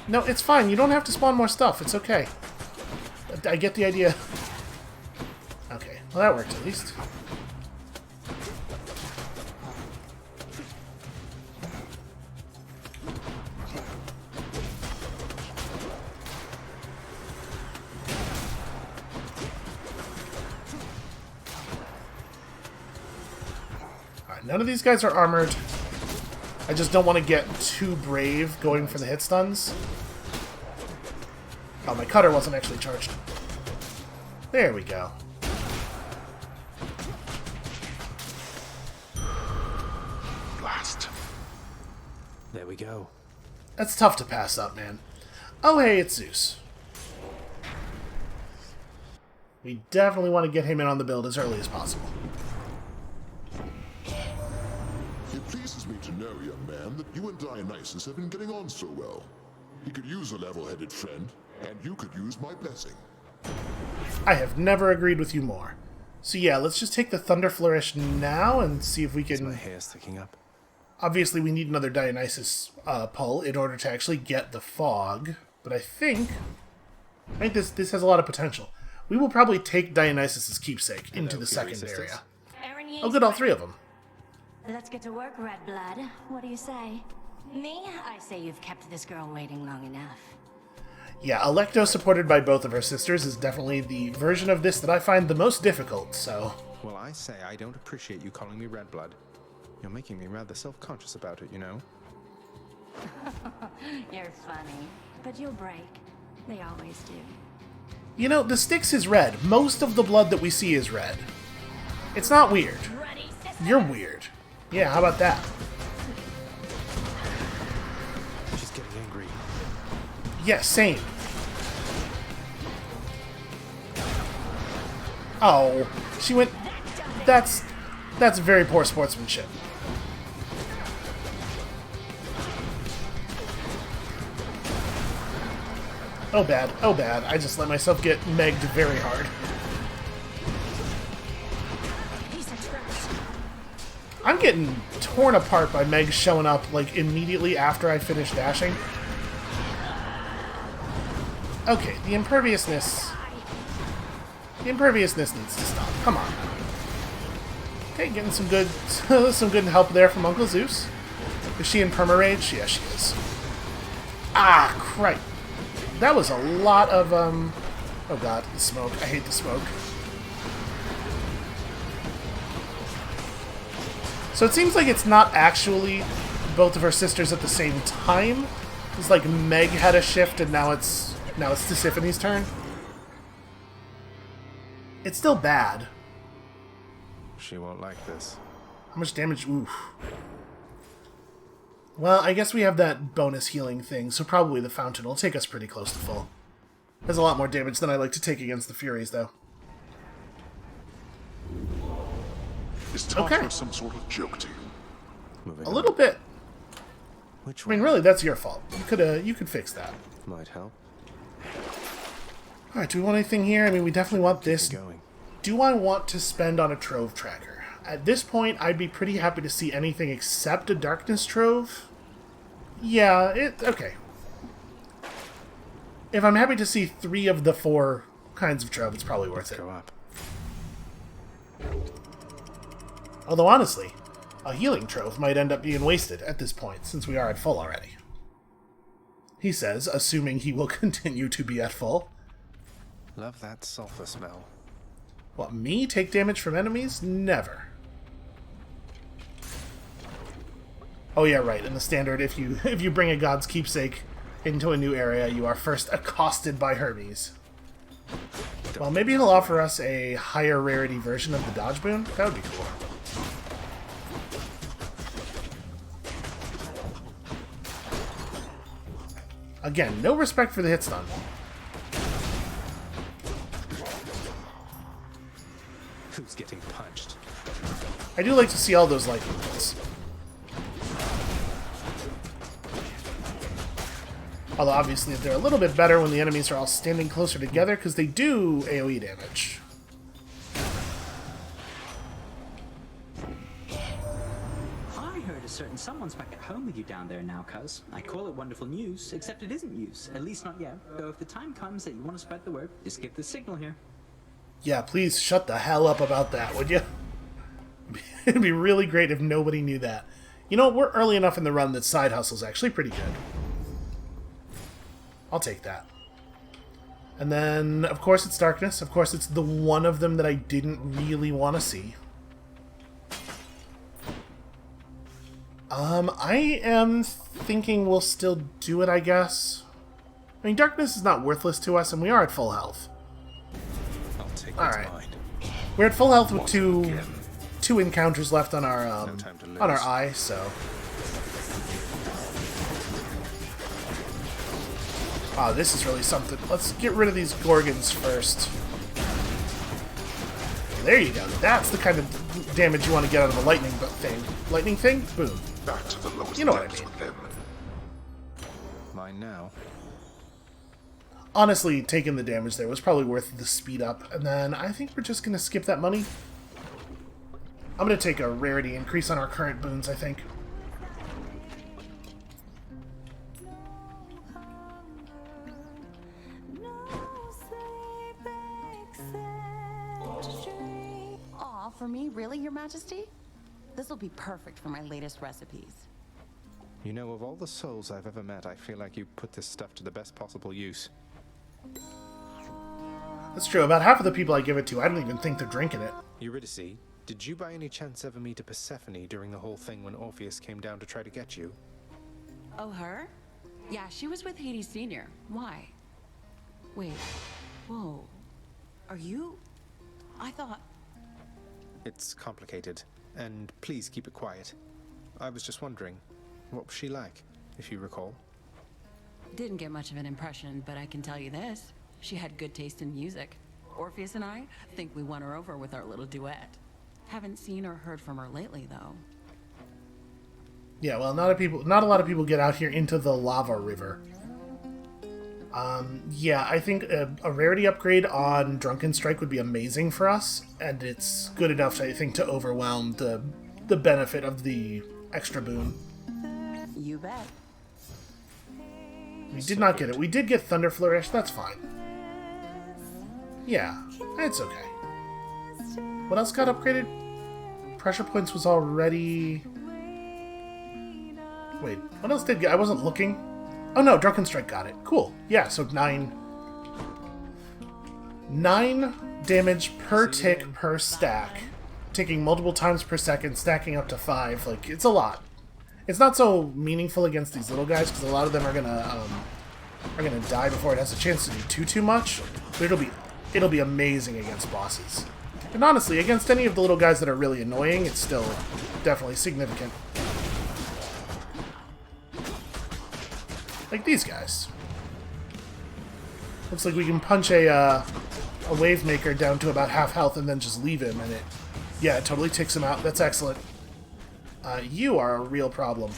No, it's fine. You don't have to spawn more stuff. It's okay. I get the idea. Okay, well that worked at least. Alright, none of these guys are armored. I just don't want to get too brave going for the hit stuns. Oh, my cutter wasn't actually charged. There we go. Blast. There we go. That's tough to pass up, man. Oh, hey, it's Zeus. We definitely want to get him in on the build as early as possible. It pleases me to know, young man, that you and Dionysus have been getting on so well. He could use a level-headed friend, and you could use my blessing. I have never agreed with you more. So yeah, let's just take the Thunder Flourish now and see if we can... My hair sticking up. Obviously, we need another Dionysus pull in order to actually get the fog. But I think this has a lot of potential. We will probably take Dionysus' keepsake into the second area. Oh, good, all three of them. Let's get to work, Red Blood. What do you say? Me? I say you've kept this girl waiting long enough. Yeah, Alecto, supported by both of her sisters, is definitely the version of this that I find the most difficult, so... Well, I say I don't appreciate you calling me Red Blood. You're making me rather self-conscious about it, you know? You're funny, but you'll break. They always do. You know, the Styx is red. Most of the blood that we see is red. It's not weird. You're weird. Yeah, how about that? She's getting angry. Yeah, same. Oh, she went... That's very poor sportsmanship. Oh bad, oh bad. I just let myself get megged very hard. I'm getting torn apart by Meg showing up, like, immediately after I finish dashing. Okay, the imperviousness... The imperviousness needs to stop. Come on. Okay, getting some good help there from Uncle Zeus. Is she in perma-rage? Yeah, she is. Ah, crap. That was a lot of, Oh god, the smoke. I hate the smoke. So it seems like it's not actually both of her sisters at the same time. It's like Meg had a shift and now it's Tisiphone's turn. It's still bad. She won't like this. How much damage? Oof. Well, I guess we have that bonus healing thing, so probably the fountain will take us pretty close to full. Has a lot more damage than I like to take against the Furies, though. Is Tartarus some sort of joke to you? A little bit. Which I mean, really, that's your fault. You could fix that. might help. Alright, do we want anything here? I mean, we definitely want this. Do I want to spend on a trove tracker? At this point, I'd be pretty happy to see anything except a darkness trove. Yeah, okay. If I'm happy to see 3 of the 4 kinds of trove, it's probably worth it. Go up. Although, honestly, a healing trove might end up being wasted at this point, since we are at full already. He says, assuming he will continue to be at full. Love that sulfur smell. What, me? Take damage from enemies? Never. Oh yeah, right. In the standard, if you bring a god's keepsake into a new area, you are first accosted by Hermes. Well, maybe he'll offer us a higher rarity version of the dodge boon. That would be cool. Again, no respect for the hit stun. Who's getting punched? I do like to see all those lightning bolts. Although, obviously, they're a little bit better when the enemies are all standing closer together, because they do AoE damage. I heard a certain someone's back at home with you down there now, cuz. I call it wonderful news, except it isn't news. At least not yet. Though if the time comes that you want to spread the word, just give the signal here. Yeah, please shut the hell up about that, would you? It'd be really great if nobody knew that. You know, we're early enough in the run that side hustle's actually pretty good. I'll take that. And then, of course, it's darkness. Of course, it's the one of them that I didn't really want to see. I am thinking we'll still do it, I guess. I mean, darkness is not worthless to us, and we are at full health. Alright. We're at full health with two encounters left on our eye, so. Oh, this is really something. Let's get rid of these Gorgons first. There you go. That's the kind of damage you want to get out of a lightning thing. Lightning thing? Boom. Back to the lowest you know what I depths mean. with them. Mine now. Honestly, taking the damage there was probably worth the speed up. And then I think we're just going to skip that money. I'm going to take a rarity increase on our current boons, I think. Aw, for me? Really, Your Majesty? This'll be perfect for my latest recipes. You know, of all the souls I've ever met, I feel like you put this stuff to the best possible use. That's true. About half of the people I give it to, I don't even think they're drinking it. Eurydice, did you by any chance ever meet a Persephone during the whole thing when Orpheus came down to try to get you? Oh, her? Yeah, she was with Hades Sr. Why? Wait. Whoa. Are you? I thought... It's complicated, and please keep it quiet. I was just wondering, what was she like, if you recall? Didn't get much of an impression, but I can tell you this. She had good taste in music. Orpheus and I think we won her over with our little duet. Haven't seen or heard from her lately, though. Yeah, well, not a lot of people get out here into the lava river. Yeah, I think a rarity upgrade on Drunken Strike would be amazing for us, and it's good enough, I think, to overwhelm the benefit of the extra boon. You bet. We did not get it. We did get Thunder Flourish. That's fine. Yeah, it's okay. What else got upgraded? Pressure Points was already... Wait, what else did get... I wasn't looking. Oh no, Drunken Strike got it. Cool. Yeah, so 9 damage per tick per stack. Ticking multiple times per second, stacking up to 5. Like, it's a lot. It's not so meaningful against these little guys, because a lot of them are gonna die before it has a chance to do too much. But it'll be amazing against bosses. And honestly, against any of the little guys that are really annoying, it's still definitely significant. Like these guys. Looks like we can punch a wave maker down to about half health and then just leave him, and it totally ticks him out. That's excellent. You are a real problem.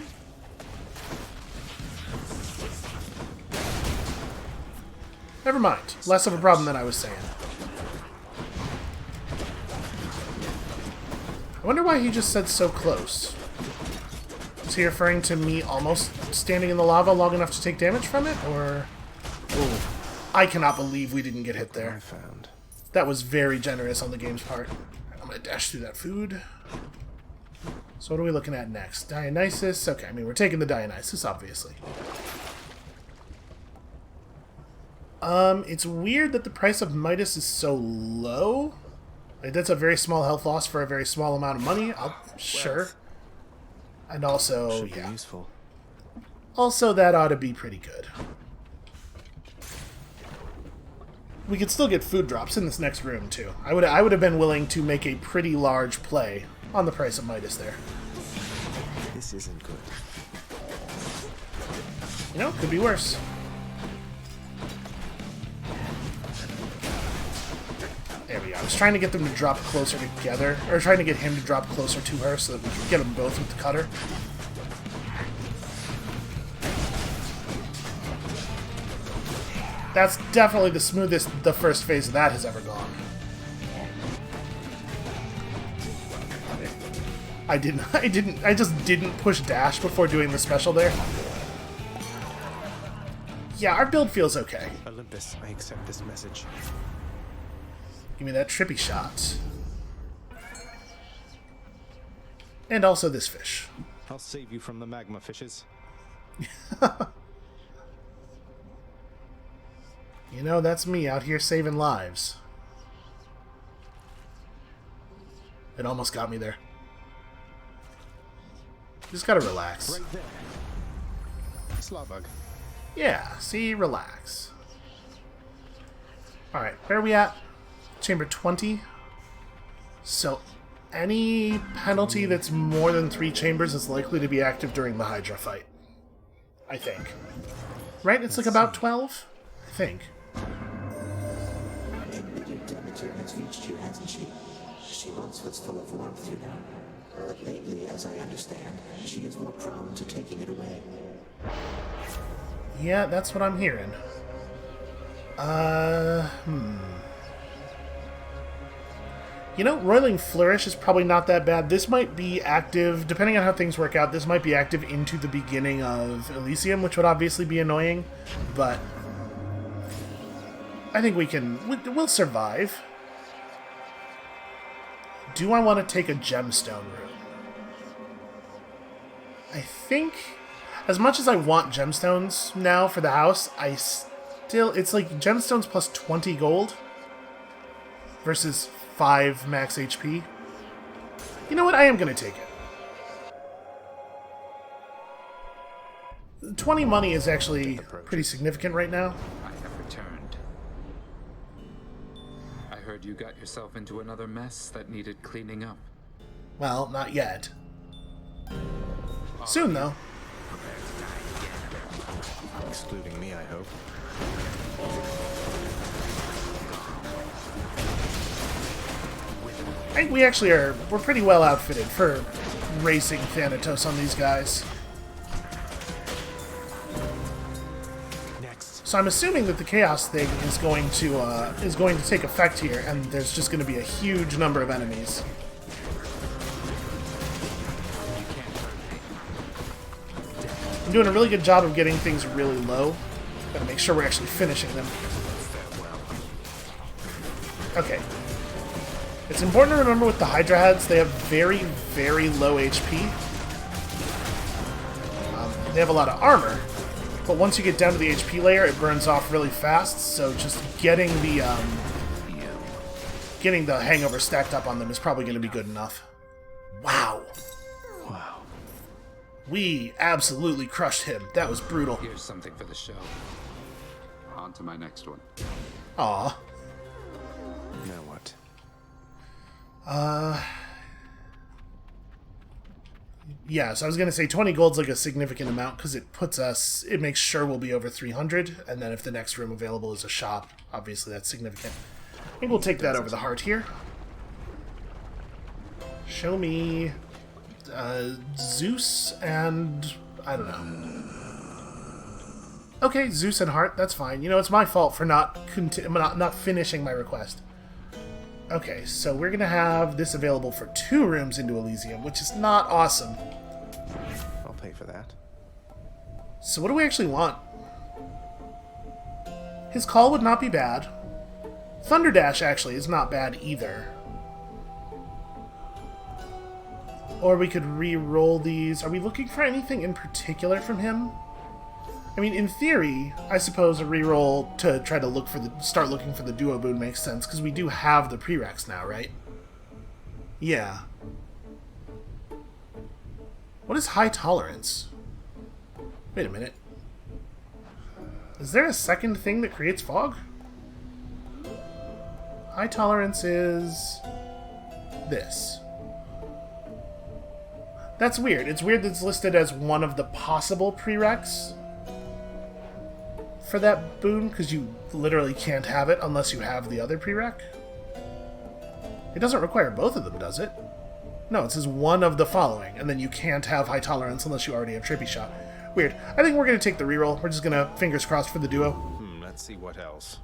Never mind. Less of a problem than I was saying. I wonder why he just said so close. Is he referring to me almost standing in the lava long enough to take damage from it, or... Ooh, I cannot believe we didn't get hit there. That was very generous on the game's part. I'm gonna dash through that food. So what are we looking at next? Dionysus? Okay, I mean, we're taking the Dionysus, obviously. It's weird that the price of Midas is so low. Like, that's a very small health loss for a very small amount of money. Sure. And also, yeah. Useful. Also, that ought to be pretty good. We could still get food drops in this next room, too. I would have been willing to make a pretty large play on the price of Midas there. This isn't good. You know, could be worse. There we go. I was trying to get them to drop closer together, or trying to get him to drop closer to her so that we could get them both with the cutter. That's definitely the smoothest the first phase of that has ever gone. I just didn't push dash before doing the special there. Yeah, our build feels okay. Olympus, I accept this message. Give me that trippy shot. And also this fish. I'll save you from the magma fishes. You know, that's me out here saving lives. It almost got me there. Just gotta relax. Right there. Slarbug. Yeah, see? Relax. Alright, where are we at? Chamber 20. So, any penalty that's more than 3 chambers is likely to be active during the Hydra fight. I think. Right? It's like about 12? I think. Demeter has reached you, hasn't she? She once was full of warmth, you know. But lately, as I understand, she is more prone to taking it away. Yeah, that's what I'm hearing. You know, Roiling Flourish is probably not that bad. This might be active, depending on how things work out, this might be active into the beginning of Elysium, which would obviously be annoying, but I think we'll survive. Do I want to take a gemstone room? I think, as much as I want gemstones now for the house, it's like gemstones plus 20 gold versus 5 max HP. You know what? I am going to take it. 20 money is actually pretty significant right now. I have returned. I heard you got yourself into another mess that needed cleaning up. Well, not yet. Soon, though. Excluding me, I hope. I think we actually we're pretty well outfitted for racing Thanatos on these guys. Next. So I'm assuming that the Chaos thing is going to take effect here, and there's just going to be a huge number of enemies. I'm doing a really good job of getting things really low. Gotta make sure we're actually finishing them. Okay. It's important to remember with the Hydra heads, they have very, very low HP. They have a lot of armor, but once you get down to the HP layer, it burns off really fast, so just getting the hangover stacked up on them is probably going to be good enough. Wow. Wow. We absolutely crushed him. That was brutal. Here's something for the show. On to my next one. Aw. Now what? Yeah, so I was going to say 20 gold's like a significant amount because it makes sure we'll be over 300, and then if the next room available is a shop, obviously that's significant. I think we'll take that over the heart here. Show me Zeus and... I don't know. Okay, Zeus and heart, that's fine. You know, it's my fault for not finishing my request. Okay, so we're going to have this available for 2 rooms into Elysium, which is not awesome. I'll pay for that. So what do we actually want? His call would not be bad. Thunderdash actually is not bad either. Or we could re-roll these. Are we looking for anything in particular from him? I mean, in theory, I suppose a re-roll to try to start looking for the duo boon makes sense, because we do have the prereqs now, right? Yeah. What is high tolerance? Wait a minute. Is there a second thing that creates fog? High tolerance is... this. That's weird. It's weird that it's listed as one of the possible prereqs for that boon, because you literally can't have it unless you have the other prereq. It doesn't require both of them, does it? No, it says one of the following, and then you can't have high tolerance unless you already have Trippy Shot. Weird. I think we're going to take the reroll. We're just going to fingers crossed for the duo. Let's see what else.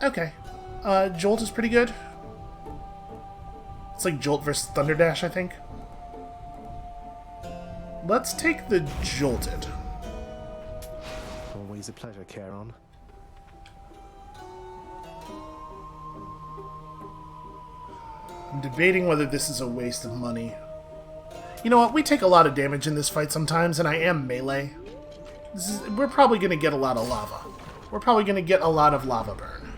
Okay. Jolt is pretty good. It's like Jolt versus Thunderdash, I think. Let's take the Jolted. Always a pleasure, Charon. I'm debating whether this is a waste of money. You know what? We take a lot of damage in this fight sometimes, and I am melee. We're probably going to get a lot of lava. We're probably going to get a lot of lava burn.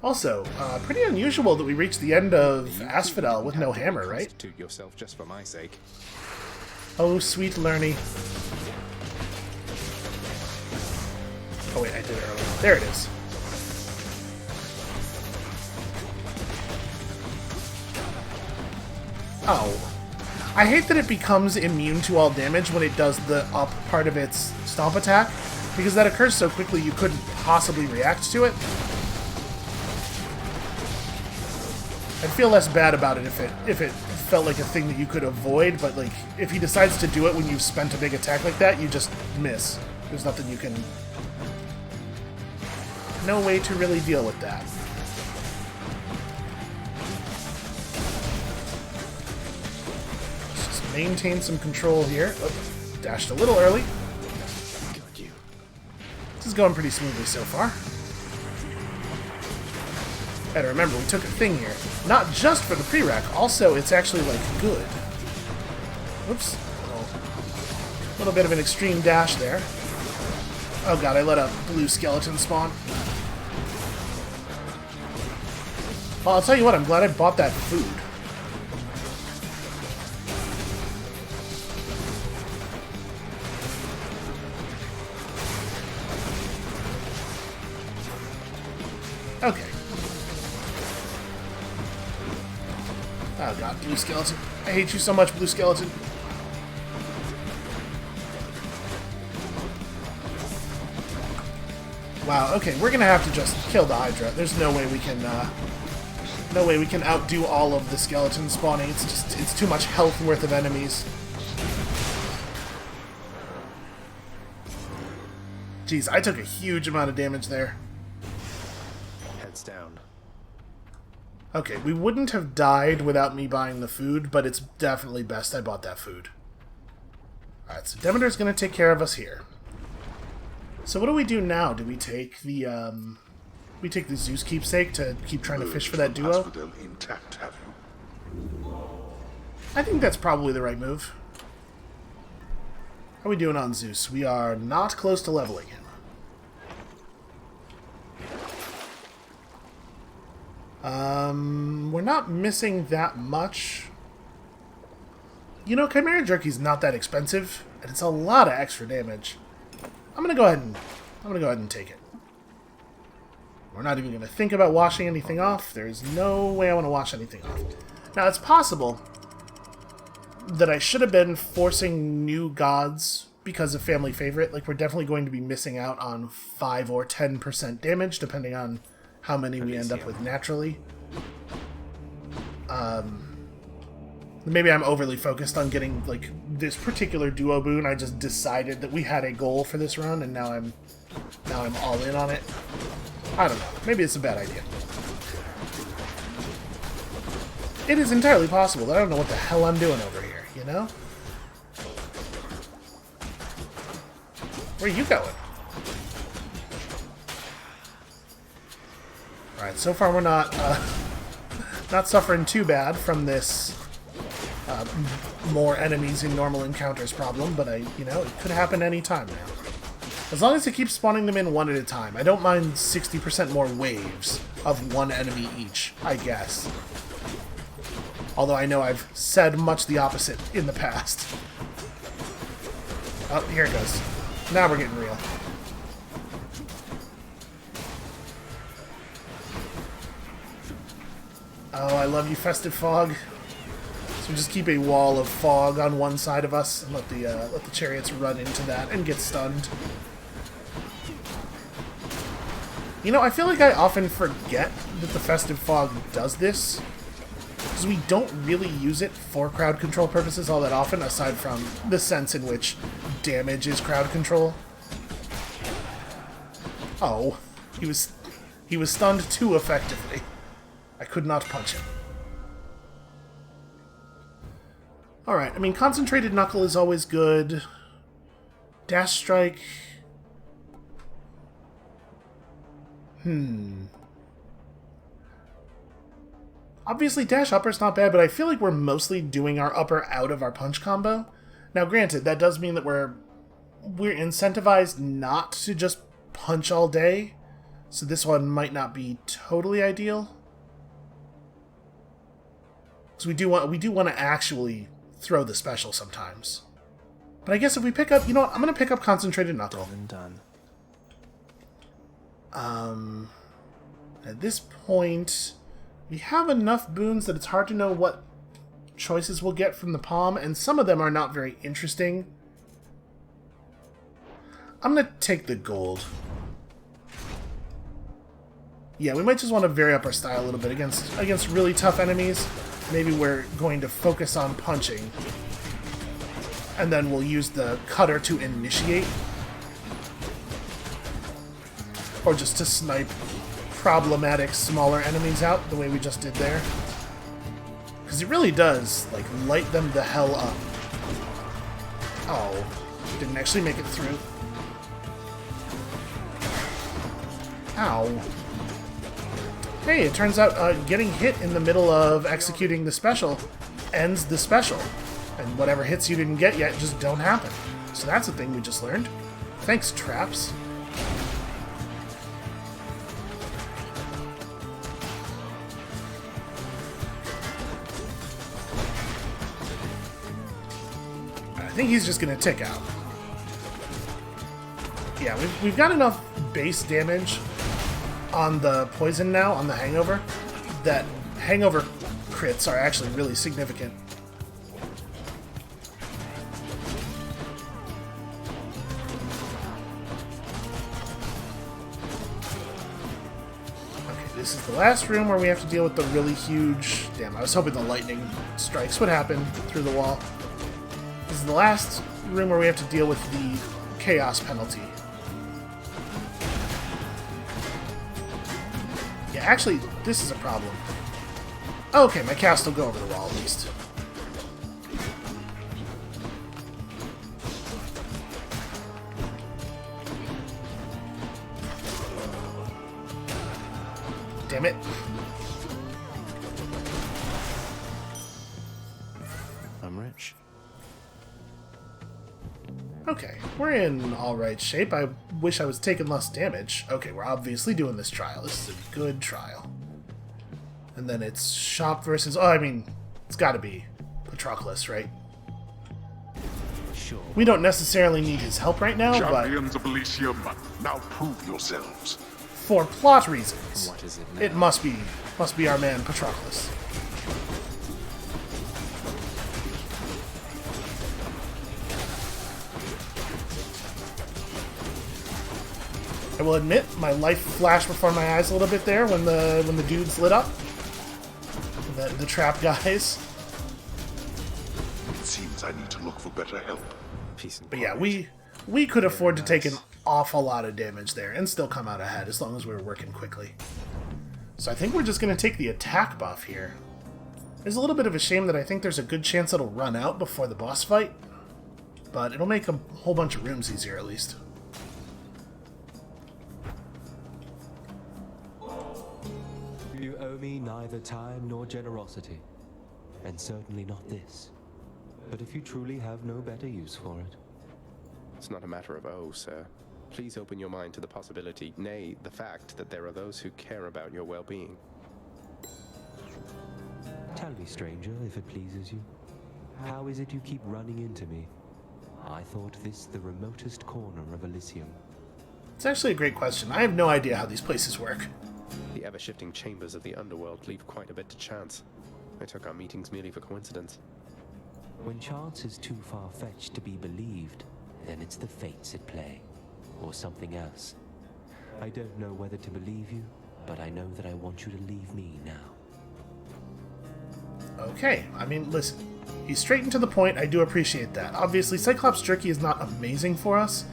Also, pretty unusual that we reached the end of Asphodel with no hammer, right? Constitute yourself just for my sake. Oh, sweet Lerny. Oh wait, I did it earlier. There it is. Oh. I hate that it becomes immune to all damage when it does the up part of its stomp attack, because that occurs so quickly you couldn't possibly react to it. I'd feel less bad about it if it felt like a thing that you could avoid, but like if he decides to do it when you've spent a big attack like that, you just miss. There's nothing you can... no way to really deal with that. Let's just maintain some control here. Oh, dashed a little early. This is going pretty smoothly so far. Gotta remember, we took a thing here. Not just for the prereq, also it's actually, like, good. Whoops. A little bit of an extreme dash there. Oh god, I let a blue skeleton spawn. Well, I'll tell you what, I'm glad I bought that food. Okay. Oh god, blue skeleton. I hate you so much, blue skeleton. Wow, okay, we're gonna have to just kill the Hydra. There's no way we can outdo all of the skeletons spawning. It's too much health worth of enemies. Jeez, I took a huge amount of damage there. Heads down. Okay, we wouldn't have died without me buying the food, but it's definitely best I bought that food. Alright, so Demeter's gonna take care of us here. So what do we do now? Do we take the Zeus keepsake to keep trying to fish for that duo? ASPHODEL intact, have you? I think that's probably the right move. How are we doing on Zeus? We are not close to leveling him. We're not missing that much. You know, Chimera Jerky's not that expensive, and it's a lot of extra damage. I'm gonna go ahead and take it. We're not even going to think about washing anything off. There's no way I want to wash anything off. Now, it's possible that I should have been forcing new gods because of family favorite. Like, we're definitely going to be missing out on 5 or 10% damage, depending on how many we end up with naturally. Maybe I'm overly focused on getting, like, this particular duo boon. I just decided that we had a goal for this run, and now I'm all in on it. I don't know. Maybe it's a bad idea. It is entirely possible that I don't know what the hell I'm doing over here, you know? Where are you going? Alright, so far we're not suffering too bad from this more enemies in normal encounters problem, but it could happen any time now. As long as it keeps spawning them in one at a time. I don't mind 60% more waves of one enemy each, I guess. Although I know I've said much the opposite in the past. Oh, here it goes. Now we're getting real. Oh, I love you, Festive Fog. So just keep a wall of fog on one side of us and let the chariots run into that and get stunned. You know, I feel like I often forget that the Festive Fog does this, because we don't really use it for crowd control purposes all that often, aside from the sense in which damage is crowd control. Oh, he was stunned too effectively. I could not punch him. Alright, I mean, Concentrated Knuckle is always good. Dash Strike... Obviously, Dash Upper's not bad, but I feel like we're mostly doing our upper out of our punch combo. Now, granted, that does mean that we're incentivized not to just punch all day, so this one might not be totally ideal. So we do want to actually throw the special sometimes. But I guess if we pick up, you know what, I'm going to pick up Concentrated Knuckle. Done. At this point, we have enough boons that it's hard to know what choices we'll get from the palm, and some of them are not very interesting. I'm going to take the gold. Yeah, we might just want to vary up our style a little bit against really tough enemies. Maybe we're going to focus on punching, and then we'll use the cutter to initiate. Or just to snipe problematic smaller enemies out the way we just did there. Because it really does, like, light them the hell up. Oh, didn't actually make it through. Ow. Hey, it turns out getting hit in the middle of executing the special ends the special. And whatever hits you didn't get yet just don't happen. So that's a thing we just learned. Thanks, traps. I think he's just going to tick out. Yeah, we've got enough base damage on the poison now, on the hangover, that hangover crits are actually really significant. Okay, this is the last room where we have to deal with the really huge... Damn, I was hoping the lightning strikes would happen through the wall. This is the last room where we have to deal with the chaos penalty. Yeah, actually, this is a problem. Okay, my cast will go over the wall at least. Damn it. I'm rich. Okay, we're in alright shape. I wish I was taking less damage. Okay, we're obviously doing this trial. This is a good trial. And then it's shop versus... Oh, I mean, it's gotta be Patroclus, right? Sure. We don't necessarily need his help right now, Champions of Elysium, now prove yourselves. for plot reasons, What is it now? it must be our man Patroclus. I will admit, my life flashed before my eyes a little bit there when the dudes lit up. The trap guys. It seems I need to look for better help. But yeah, we could afford to take an awful lot of damage there and still come out ahead as long as we were working quickly. So I think we're just going to take the attack buff here. There's a little bit of a shame that I think there's a good chance it'll run out before the boss fight, but it'll make a whole bunch of rooms easier at least. You owe me neither time nor generosity, and certainly not this. But if you truly have no better use for it... It's not a matter of oh, sir. Please open your mind to the possibility, nay, the fact that there are those who care about your well-being. Tell me, stranger, if it pleases you. How is it you keep running into me? I thought this the remotest corner of Elysium. It's actually a great question. I have no idea how these places work. The ever-shifting chambers of the underworld leave quite a bit to chance. I took our meetings merely for coincidence. When chance is too far-fetched to be believed, then it's the fates at play, or something else. I don't know whether to believe you, but I know that I want you to leave me now. Okay, I mean, listen, he's straight and to the point. I do appreciate that. Obviously, Cyclops Jerky is not amazing for us.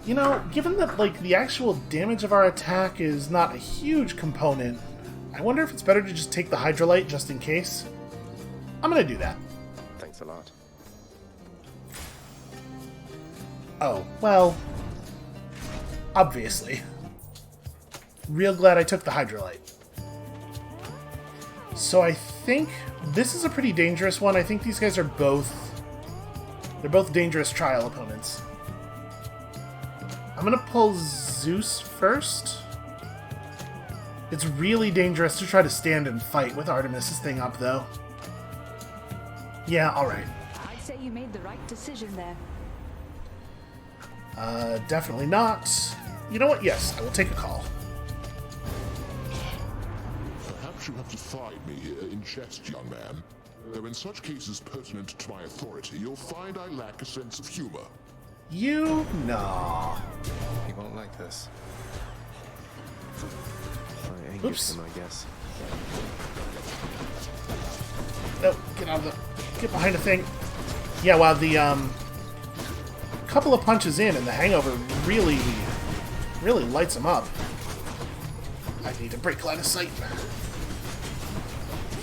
You know, given that, like, the actual damage of our attack is not a huge component, I wonder if it's better to just take the Hydrolite just in case. I'm gonna do that. Thanks a lot. Oh, well, obviously. Real glad I took the Hydrolite. So I think this is a pretty dangerous one. I think these guys are both... They're both dangerous trial opponents. I'm gonna pull Zeus first. It's really dangerous to try to stand and fight with Artemis' thing up, though. Yeah, alright. I'd say you made the right decision there. Definitely not. You know what? Yes, I will take a call. Perhaps you have defied me here in jest, young man. Though in such cases pertinent to my authority, you'll find I lack a sense of humor. You? Nah. He won't like this. I angered him, I guess. No, get out of the... Get behind the thing. Yeah, wow, the, couple of punches in and the hangover really lights him up. I need to break line of sight.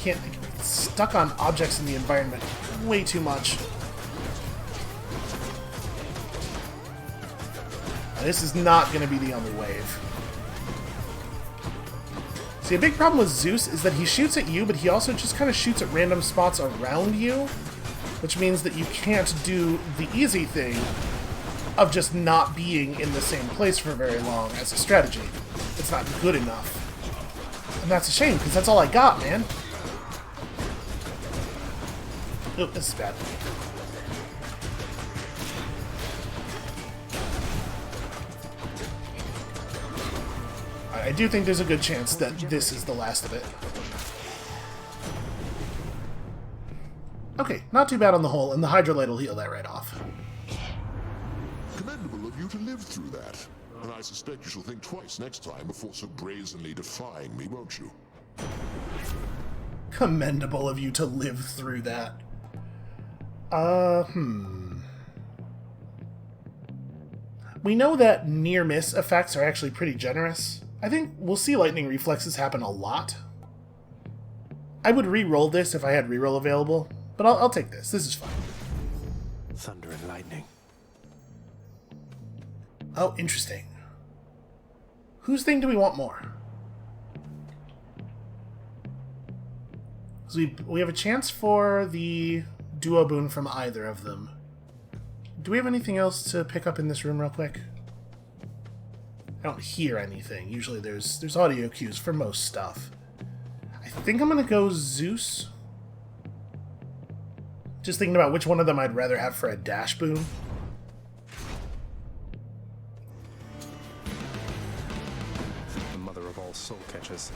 Can't get stuck on objects in the environment way too much. This is not going to be the only wave. See, a big problem with Zeus is that he shoots at you, but he also just kind of shoots at random spots around you, which means that you can't do the easy thing of just not being in the same place for very long as a strategy. It's not good enough. And that's a shame, because that's all I got, man. Oh, this is bad. I do think there's a good chance that this is the last of it. Okay, not too bad on the whole, and the Hydrolite will heal that right off. Commendable of you to live through that. And I suspect you shall think twice next time before so brazenly defying me, won't you? Commendable of you to live through that. We know that near-miss effects are actually pretty generous. I think we'll see lightning reflexes happen a lot. I would re-roll this if I had re-roll available, but I'll take this. This is fine. Thunder and lightning. Oh, interesting. Whose thing do we want more? So we have a chance for the duo boon from either of them. Do we have anything else to pick up in this room real quick? I don't hear anything. Usually there's audio cues for most stuff. I think I'm gonna go Zeus. Just thinking about which one of them I'd rather have for a dash boon. all soul catchers.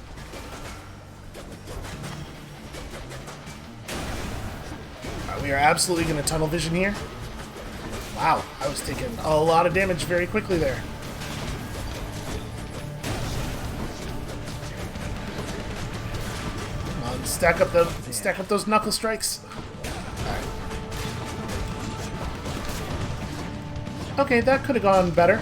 We are absolutely going to tunnel vision here. Wow, I was taking a lot of damage very quickly there. Come on, stack up those knuckle strikes. Alright. Okay, that could have gone better.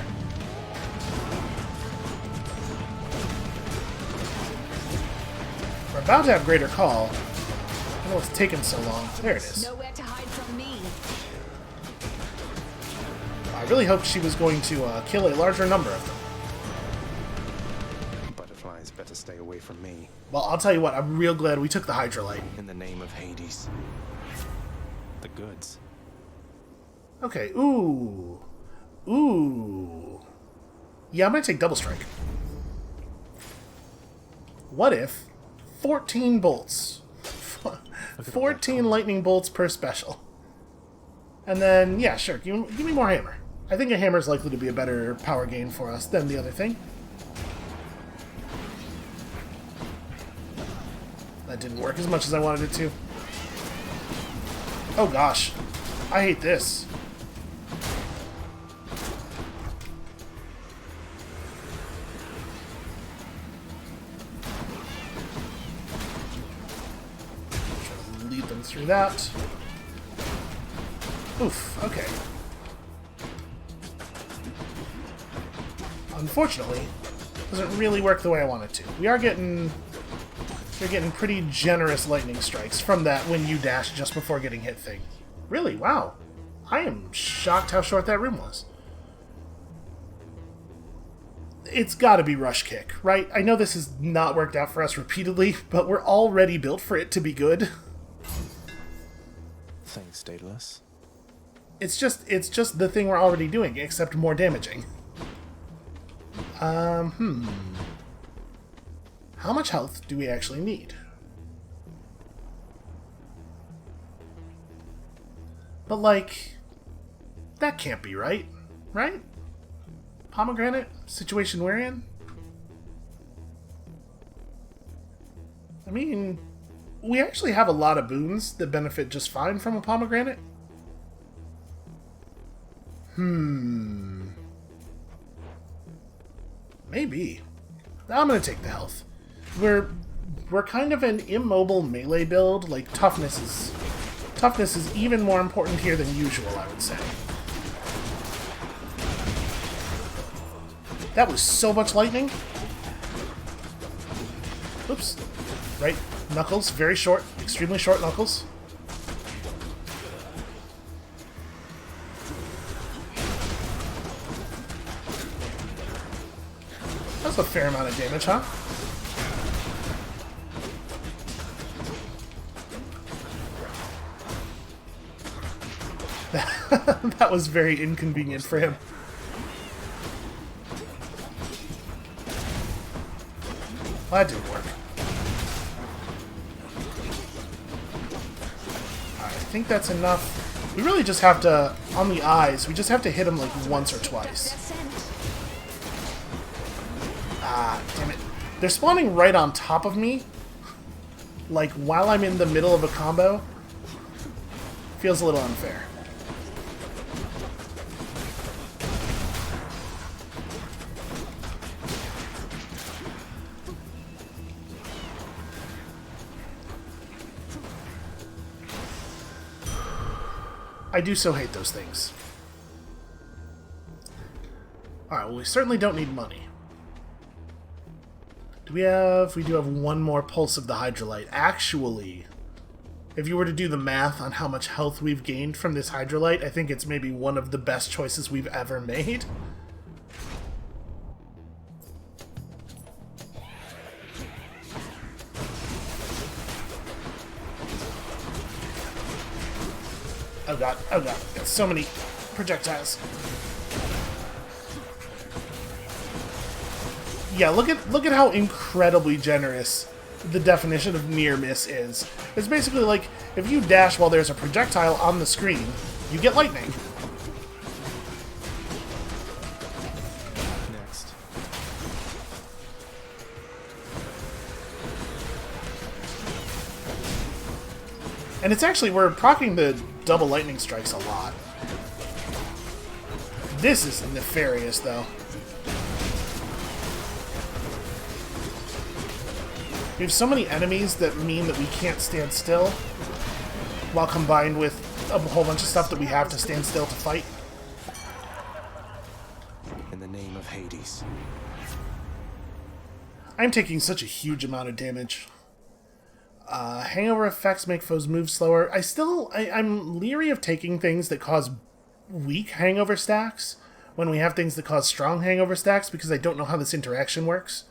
We're about to have greater call. I don't know what's taking so long. There it is. Nowhere to hide from me. I really hoped she was going to kill a larger number of them. Butterflies better stay away from me. Well, I'll tell you what, I'm real glad we took the Hydrolite. In the name of Hades. The goods. Okay, ooh. Ooh. Yeah, I'm gonna take Double Strike. What if 14 bolts? 14 lightning bolts per special. And then, yeah, sure, give me more hammer. I think a hammer is likely to be a better power gain for us than the other thing. That didn't work as much as I wanted it to. Oh gosh. I hate this. Try to lead them through that. Oof, okay. Unfortunately, doesn't really work the way I want it to. We're getting pretty generous lightning strikes from that when you dash just before getting hit thing. Really? Wow. I am shocked how short that room was. It's gotta be Rush Kick, right? I know this has not worked out for us repeatedly, but we're already built for it to be good. Thanks, Daedalus. It's just the thing we're already doing, except more damaging. How much health do we actually need? But, like, that can't be right, right? Pomegranate situation we're in? I mean, we actually have a lot of boons that benefit just fine from a pomegranate. Maybe. I'm gonna take the health. We're kind of an immobile melee build. Like, toughness is even more important here than usual, I would say. That was so much lightning. Oops. Right. Knuckles, very short, extremely short knuckles. That's a fair amount of damage, huh? That was very inconvenient for him. Well, that didn't work. Alright, I think that's enough. We really just have to, on the eyes, we just have to hit him like once or twice. Ah, damn it. They're spawning right on top of me. Like, while I'm in the middle of a combo. Feels a little unfair. I do so hate those things. Alright, well, we certainly don't need money. Do we have... We do have one more pulse of the Hydrolite. Actually, if you were to do the math on how much health we've gained from this Hydrolite, I think it's maybe one of the best choices we've ever made. Oh god, oh god. Got so many projectiles. Yeah, look at how incredibly generous the definition of near miss is. It's basically like, if you dash while there's a projectile on the screen, you get lightning. Next. And it's actually, we're proccing the double lightning strikes a lot. This is nefarious, though. We have so many enemies that mean that we can't stand still, while combined with a whole bunch of stuff that we have to stand still to fight. In the name of Hades. I'm taking such a huge amount of damage. Hangover effects make foes move slower. I'm leery of taking things that cause weak hangover stacks when we have things that cause strong hangover stacks, because I don't know how this interaction works.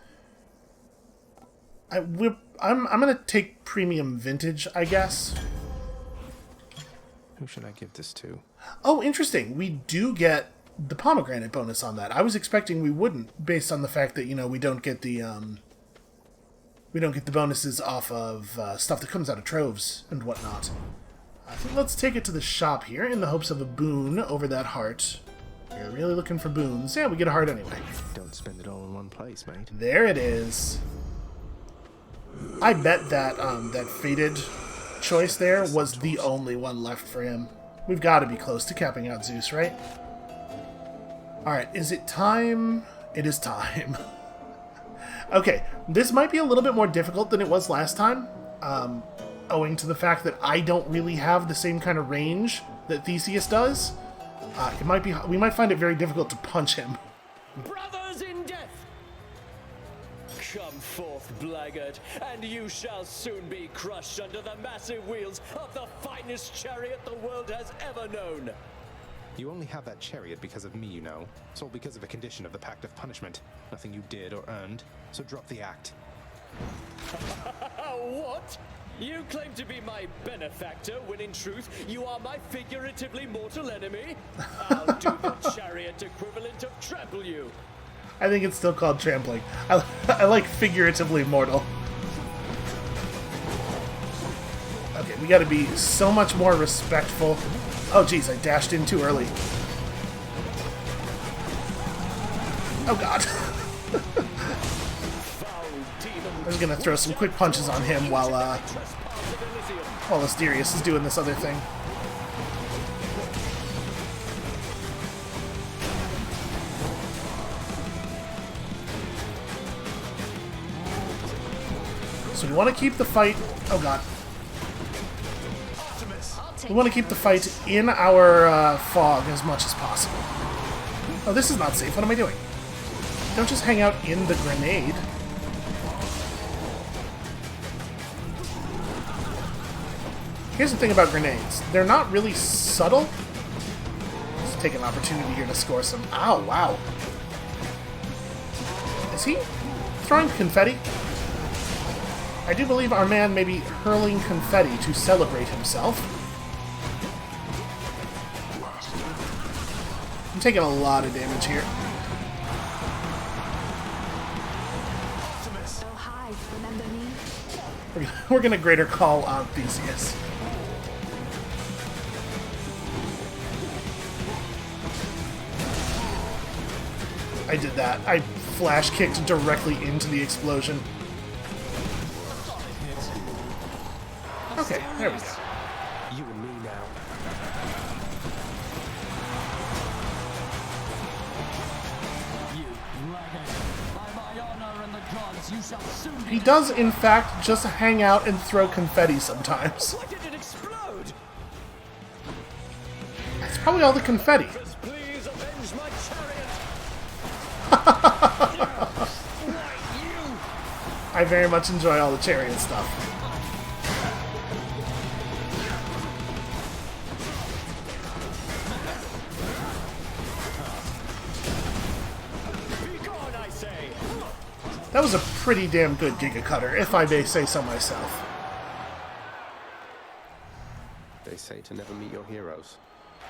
I'm gonna take premium vintage, I guess. Who should I give this to? Oh, interesting. We do get the pomegranate bonus on that. I was expecting we wouldn't, based on the fact that, you know, we don't get the bonuses off of stuff that comes out of troves and whatnot. I think let's take it to the shop here in the hopes of a boon over that heart. You're really looking for boons. Yeah, we get a heart anyway. Don't spend it all in one place, mate. There it is. I bet that that fated choice there was the only one left for him. We've got to be close to capping out Zeus, right? Alright, is it time? It is time. Okay, this might be a little bit more difficult than it was last time, owing to the fact that I don't really have the same kind of range that Theseus does. We might find it very difficult to punch him. Brothers in death! Come forth, blackguard, and you shall soon be crushed under the massive wheels of the finest chariot the world has ever known. You only have that chariot because of me, you know. It's all because of a condition of the Pact of Punishment. Nothing you did or earned, so drop the act. What? You claim to be my benefactor, when in truth, you are my figuratively mortal enemy? I'll do the chariot equivalent of trample you. I think it's still called trampling. I like figuratively mortal. Okay, we gotta be so much more respectful. Oh geez, I dashed in too early. Oh god. I was gonna throw some quick punches on him while Asterius is doing this other thing. So we want to keep the fight... Oh god. We want to keep the fight in our fog as much as possible. Oh, this is not safe. What am I doing? Don't just hang out in the grenade. Here's the thing about grenades. They're not really subtle. Let's take an opportunity here to score some... Ow, wow. Is he throwing confetti? I do believe our man may be hurling confetti to celebrate himself. I'm taking a lot of damage here. Oh, hi. Remember me? We're gonna greater call on Theseus. I did that. I flash kicked directly into the explosion. Okay, there we go. You and me now. He does, in fact, just hang out and throw confetti sometimes. Why did it explode? It's probably all the confetti. Please avenge my I very much enjoy all the chariot stuff. That was a pretty damn good Giga Cutter, if I may say so myself. They say to never meet your heroes.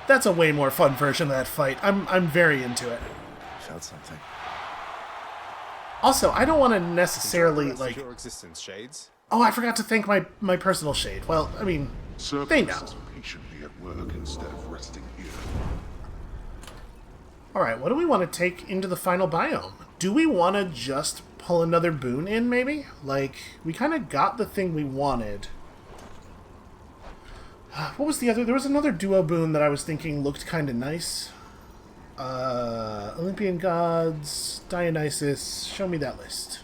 That's a way more fun version of that fight. I'm very into it. Felt something. Also, I don't want to necessarily, like... your existence, Shades. Oh, I forgot to thank my personal shade. Well, I mean, they know. Patiently at work instead of resting here. Alright, what do we want to take into the final biome? Do we want to just pull another boon in, maybe? Like, we kind of got the thing we wanted. What was the other? There was another duo boon that I was thinking looked kind of nice. Olympian Gods, Dionysus. Show me that list.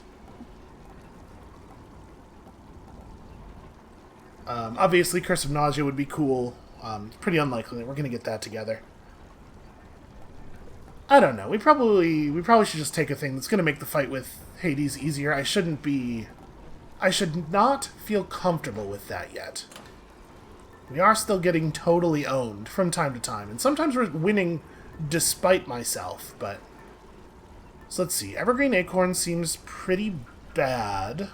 Obviously, Curse of Nausea would be cool. It's pretty unlikely that we're going to get that together. I don't know. We probably should just take a thing that's going to make the fight with Hades easier. I should not feel comfortable with that yet. We are still getting totally owned from time to time, and sometimes we're winning despite myself, but... So let's see. Evergreen Acorn seems pretty bad.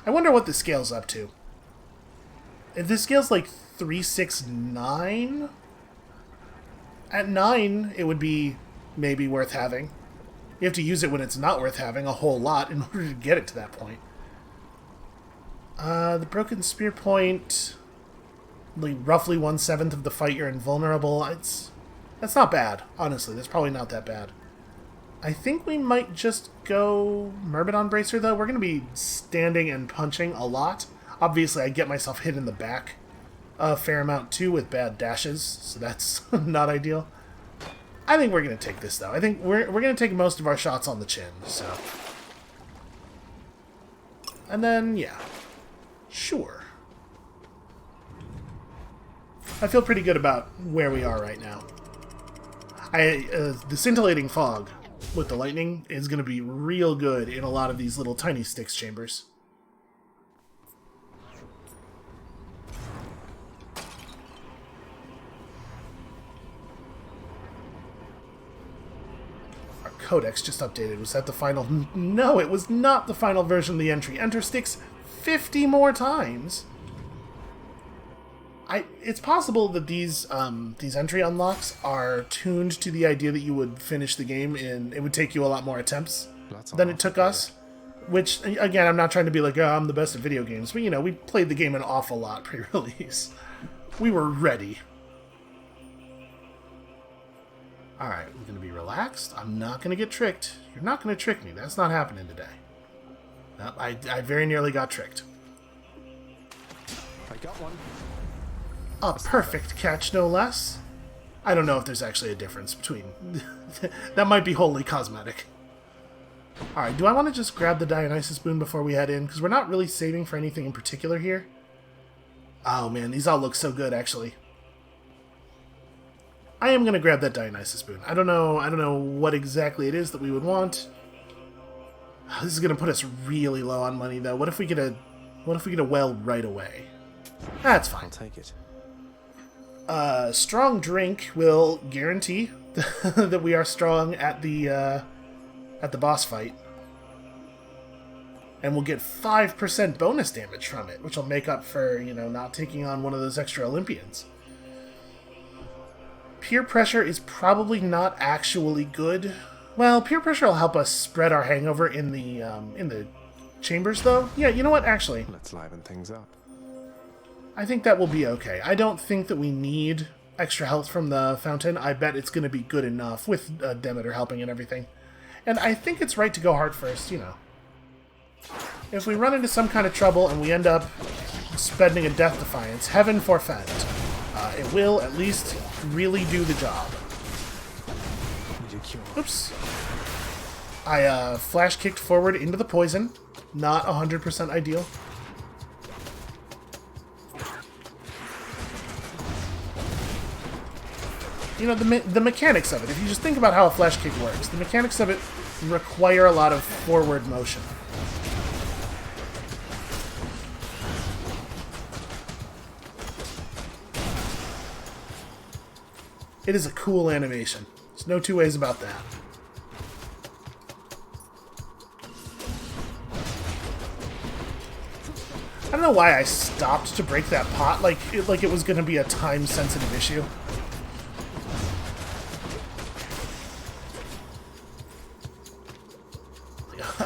I wonder what this scales up to. If this scales like 3, 6, 9... At 9, it would be maybe worth having. You have to use it when it's not worth having a whole lot in order to get it to that point. The Broken Spear Point... Like roughly 1/7 of the fight you're invulnerable. That's not bad, honestly. That's probably not that bad. I think we might just go Myrmidon Bracer, though. We're going to be standing and punching a lot. Obviously, I get myself hit in the back a fair amount, too, with bad dashes, so that's not ideal. I think we're going to take this, though. I think we're going to take most of our shots on the chin, so... And then, yeah. Sure. I feel pretty good about where we are right now. The Scintillating Fog with the lightning is going to be real good in a lot of these little tiny Styx chambers. Our codex just updated. Was that the final? No, it was not the final version of the entry. Enter Styx 50 more times. It's possible that these entry unlocks are tuned to the idea that you would finish the game in... It would take you a lot more attempts than it took us. Which, again, I'm not trying to be like, oh, I'm the best at video games. But, you know, we played the game an awful lot pre-release. We were ready. Alright, we're going to be relaxed. I'm not going to get tricked. You're not going to trick me. That's not happening today. No, I very nearly got tricked. I got one. A perfect catch, no less. I don't know if there's actually a difference between... That might be wholly cosmetic. Alright, do I want to just grab the Dionysus boon before we head in? Because we're not really saving for anything in particular here. Oh man, these all look so good, actually. I am going to grab that Dionysus boon. I don't know what exactly it is that we would want. This is going to put us really low on money, though. What if we get a well right away? That's fine. I'll take it. Strong drink will guarantee that we are strong at the boss fight. And we'll get 5% bonus damage from it, which will make up for, you know, not taking on one of those extra Olympians. Peer pressure is probably not actually good. Well, peer pressure will help us spread our hangover in the chambers, though. Yeah, you know what? Actually, let's liven things up. I think that will be okay. I don't think that we need extra health from the fountain. I bet it's going to be good enough with Demeter helping and everything. And I think it's right to go heart first, you know. If we run into some kind of trouble and we end up spending a Death Defiance, heaven forfend. It will at least really do the job. Oops. I flash kicked forward into the poison. Not 100% ideal. You know, the mechanics of it, if you just think about how a flash kick works, the mechanics of it require a lot of forward motion. It is a cool animation. There's no two ways about that. I don't know why I stopped to break that pot, like it was going to be a time-sensitive issue.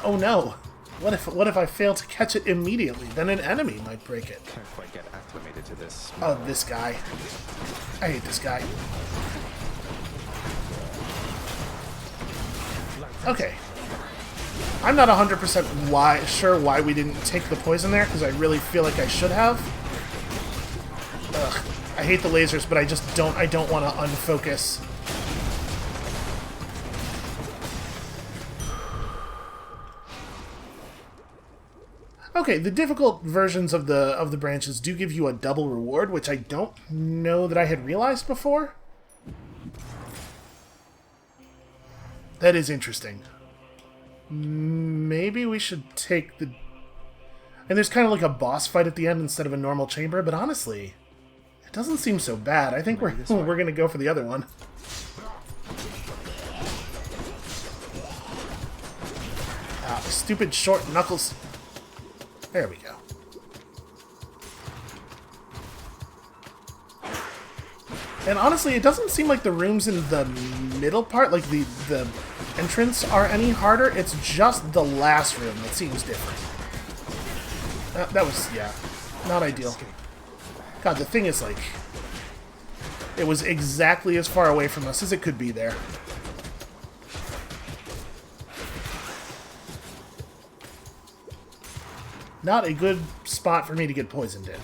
Oh no! What if I fail to catch it immediately? Then an enemy might break it. Can't quite get acclimated to this. Oh, this guy. I hate this guy. Okay. I'm not 100% sure why we didn't take the poison there, because I really feel like I should have. I hate the lasers, but I don't want to unfocus. Okay, the difficult versions of the branches do give you a double reward, which I don't know that I had realized before. That is interesting. Maybe we should take the... And there's kind of like a boss fight at the end instead of a normal chamber, but honestly, it doesn't seem so bad. I think we're going to go for the other one. Ah, stupid short knuckles. There we go. And honestly, it doesn't seem like the rooms in the middle part, like the entrance, are any harder. It's just the last room that seems different. That was, yeah, not ideal. God, the thing is, like, it was exactly as far away from us as it could be there. Not a good spot for me to get poisoned in.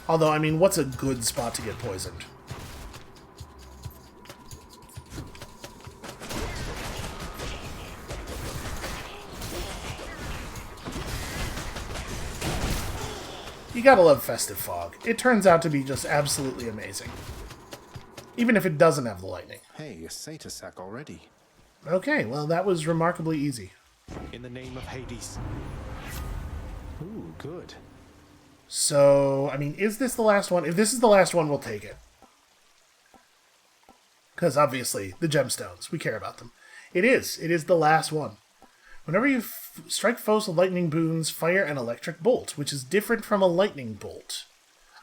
Although, I mean, what's a good spot to get poisoned? You gotta love Festive Fog. It turns out to be just absolutely amazing. Even if it doesn't have the lightning. Hey, a satyr sack already. Okay, well, that was remarkably easy. In the name of Hades. Ooh, good. So, I mean, is this the last one? If this is the last one, we'll take it. Because, obviously, the gemstones, we care about them. It is. It is the last one. Whenever you strike foes with lightning boons, fire an electric bolt, which is different from a lightning bolt.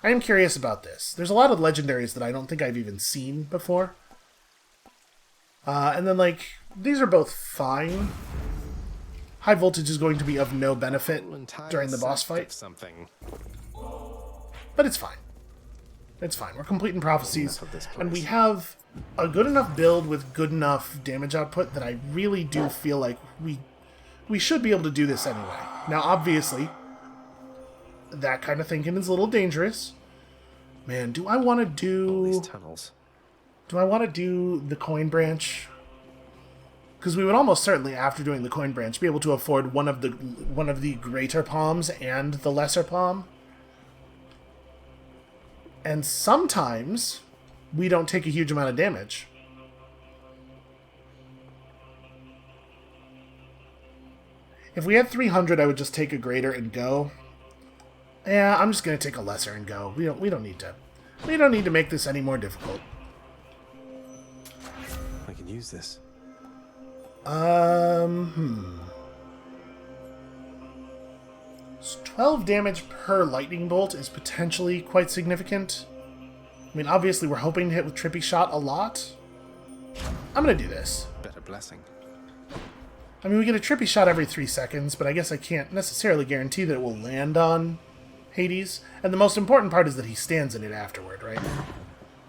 I am curious about this. There's a lot of legendaries that I don't think I've even seen before. And then, like, these are both fine. High voltage is going to be of no benefit during the boss fight. But it's fine. It's fine. We're completing prophecies. And we have a good enough build with good enough damage output that I really do feel like we should be able to do this anyway. Now, obviously, that kind of thinking is a little dangerous. Man, do I want to do... all these tunnels. Do I want to do the coin branch? Because we would almost certainly, after doing the coin branch, be able to afford one of the greater palms and the lesser palm. And sometimes we don't take a huge amount of damage. If we had 300, I would just take a greater and go. Yeah, I'm just gonna take a lesser and go. We don't need to make this any more difficult. I can use this. 12 damage per lightning bolt is potentially quite significant. I mean, obviously we're hoping to hit with Trippy Shot a lot. I'm gonna do this. Better blessing. I mean, we get a Trippy Shot every 3 seconds, but I guess I can't necessarily guarantee that it will land on Hades. And the most important part is that he stands in it afterward, right?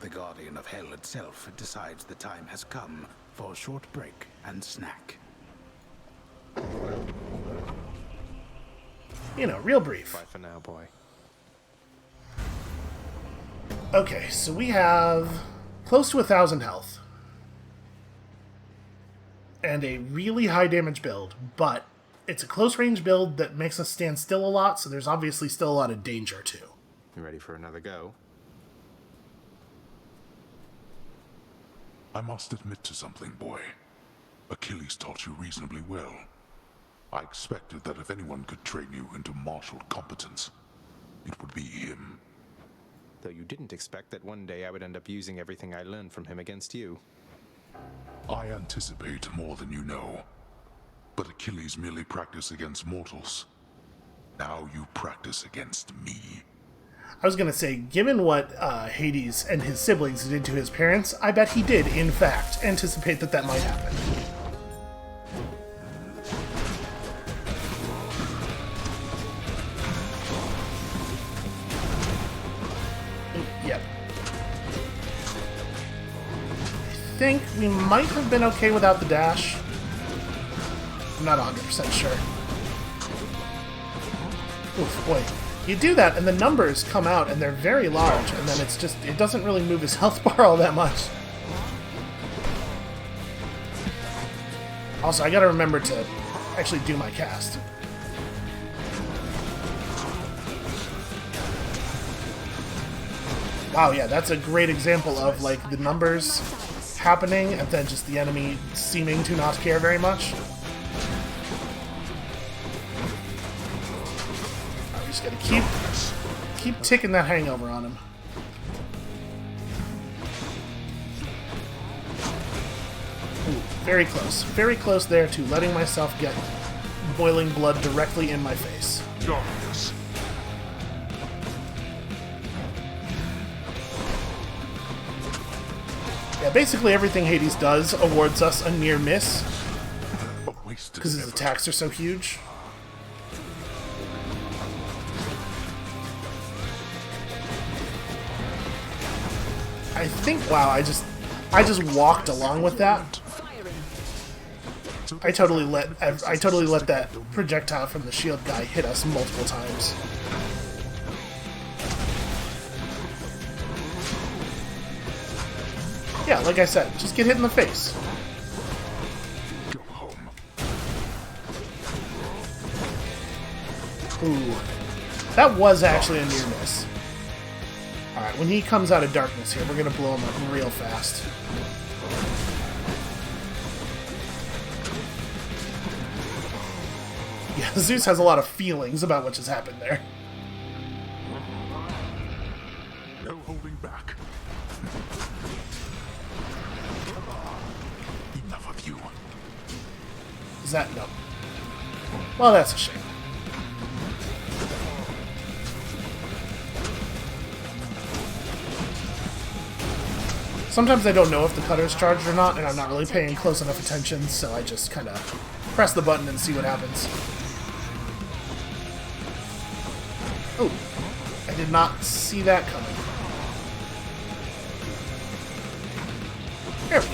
The guardian of hell itself decides the time has come for a short break and snack. You know, real brief. Bye for now, boy. Okay, so we have close to 1,000 health. And a really high damage build, but it's a close range build that makes us stand still a lot, so there's obviously still a lot of danger too. You ready for another go? I must admit to something, boy. Achilles taught you reasonably well. I expected that if anyone could train you into martial competence, it would be him. Though you didn't expect that one day I would end up using everything I learned from him against you. I anticipate more than you know. But Achilles merely practiced against mortals. Now you practice against me. I was going to say, given what Hades and his siblings did to his parents, I bet he did, in fact, anticipate that might happen. Yep. I think we might have been okay without the dash. I'm not 100% sure. Oof, boy. You do that, and the numbers come out, and they're very large, and then it's just, it doesn't really move his health bar all that much. Also, I gotta remember to actually do my cast. Wow, yeah, that's a great example of, like, the numbers happening, and then just the enemy seeming to not care very much. Just gotta keep ticking that hangover on him. Ooh, very close there to letting myself get boiling blood directly in my face. Darkness. Yeah, basically everything Hades does awards us a near miss because his attacks are so huge. I think, wow, I just walked along with that. I totally let that projectile from the shield guy hit us multiple times. Yeah, like I said, just get hit in the face. Go home. Ooh, that was actually a near miss. Alright, when he comes out of darkness here, we're gonna blow him up real fast. Yeah, Zeus has a lot of feelings about what just happened there. No holding back. Enough of you. Is that no? Well, that's a shame. Sometimes I don't know if the cutter's charged or not, and I'm not really paying close enough attention, so I just kind of press the button and see what happens. Oh, I did not see that coming. There we go.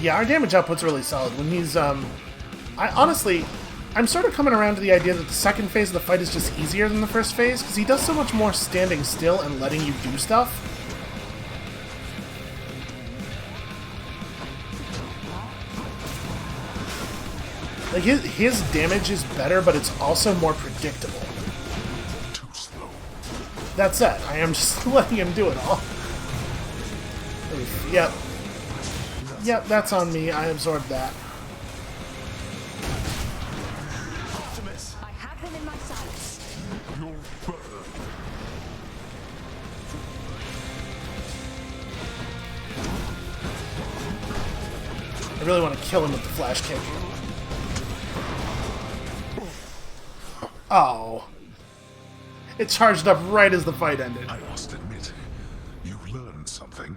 Yeah, our damage output's really solid. When he's, I'm sort of coming around to the idea that the second phase of the fight is just easier than the first phase, because he does so much more standing still and letting you do stuff. Like, his damage is better, but it's also more predictable. Too slow. That's it. I am just letting him do it all. Oof, yep. Yep, that's on me. I absorbed that. I have him in my sights. You'll burn. I really want to kill him with the flash kick. Oh. It charged up right as the fight ended. I must admit, you've learned something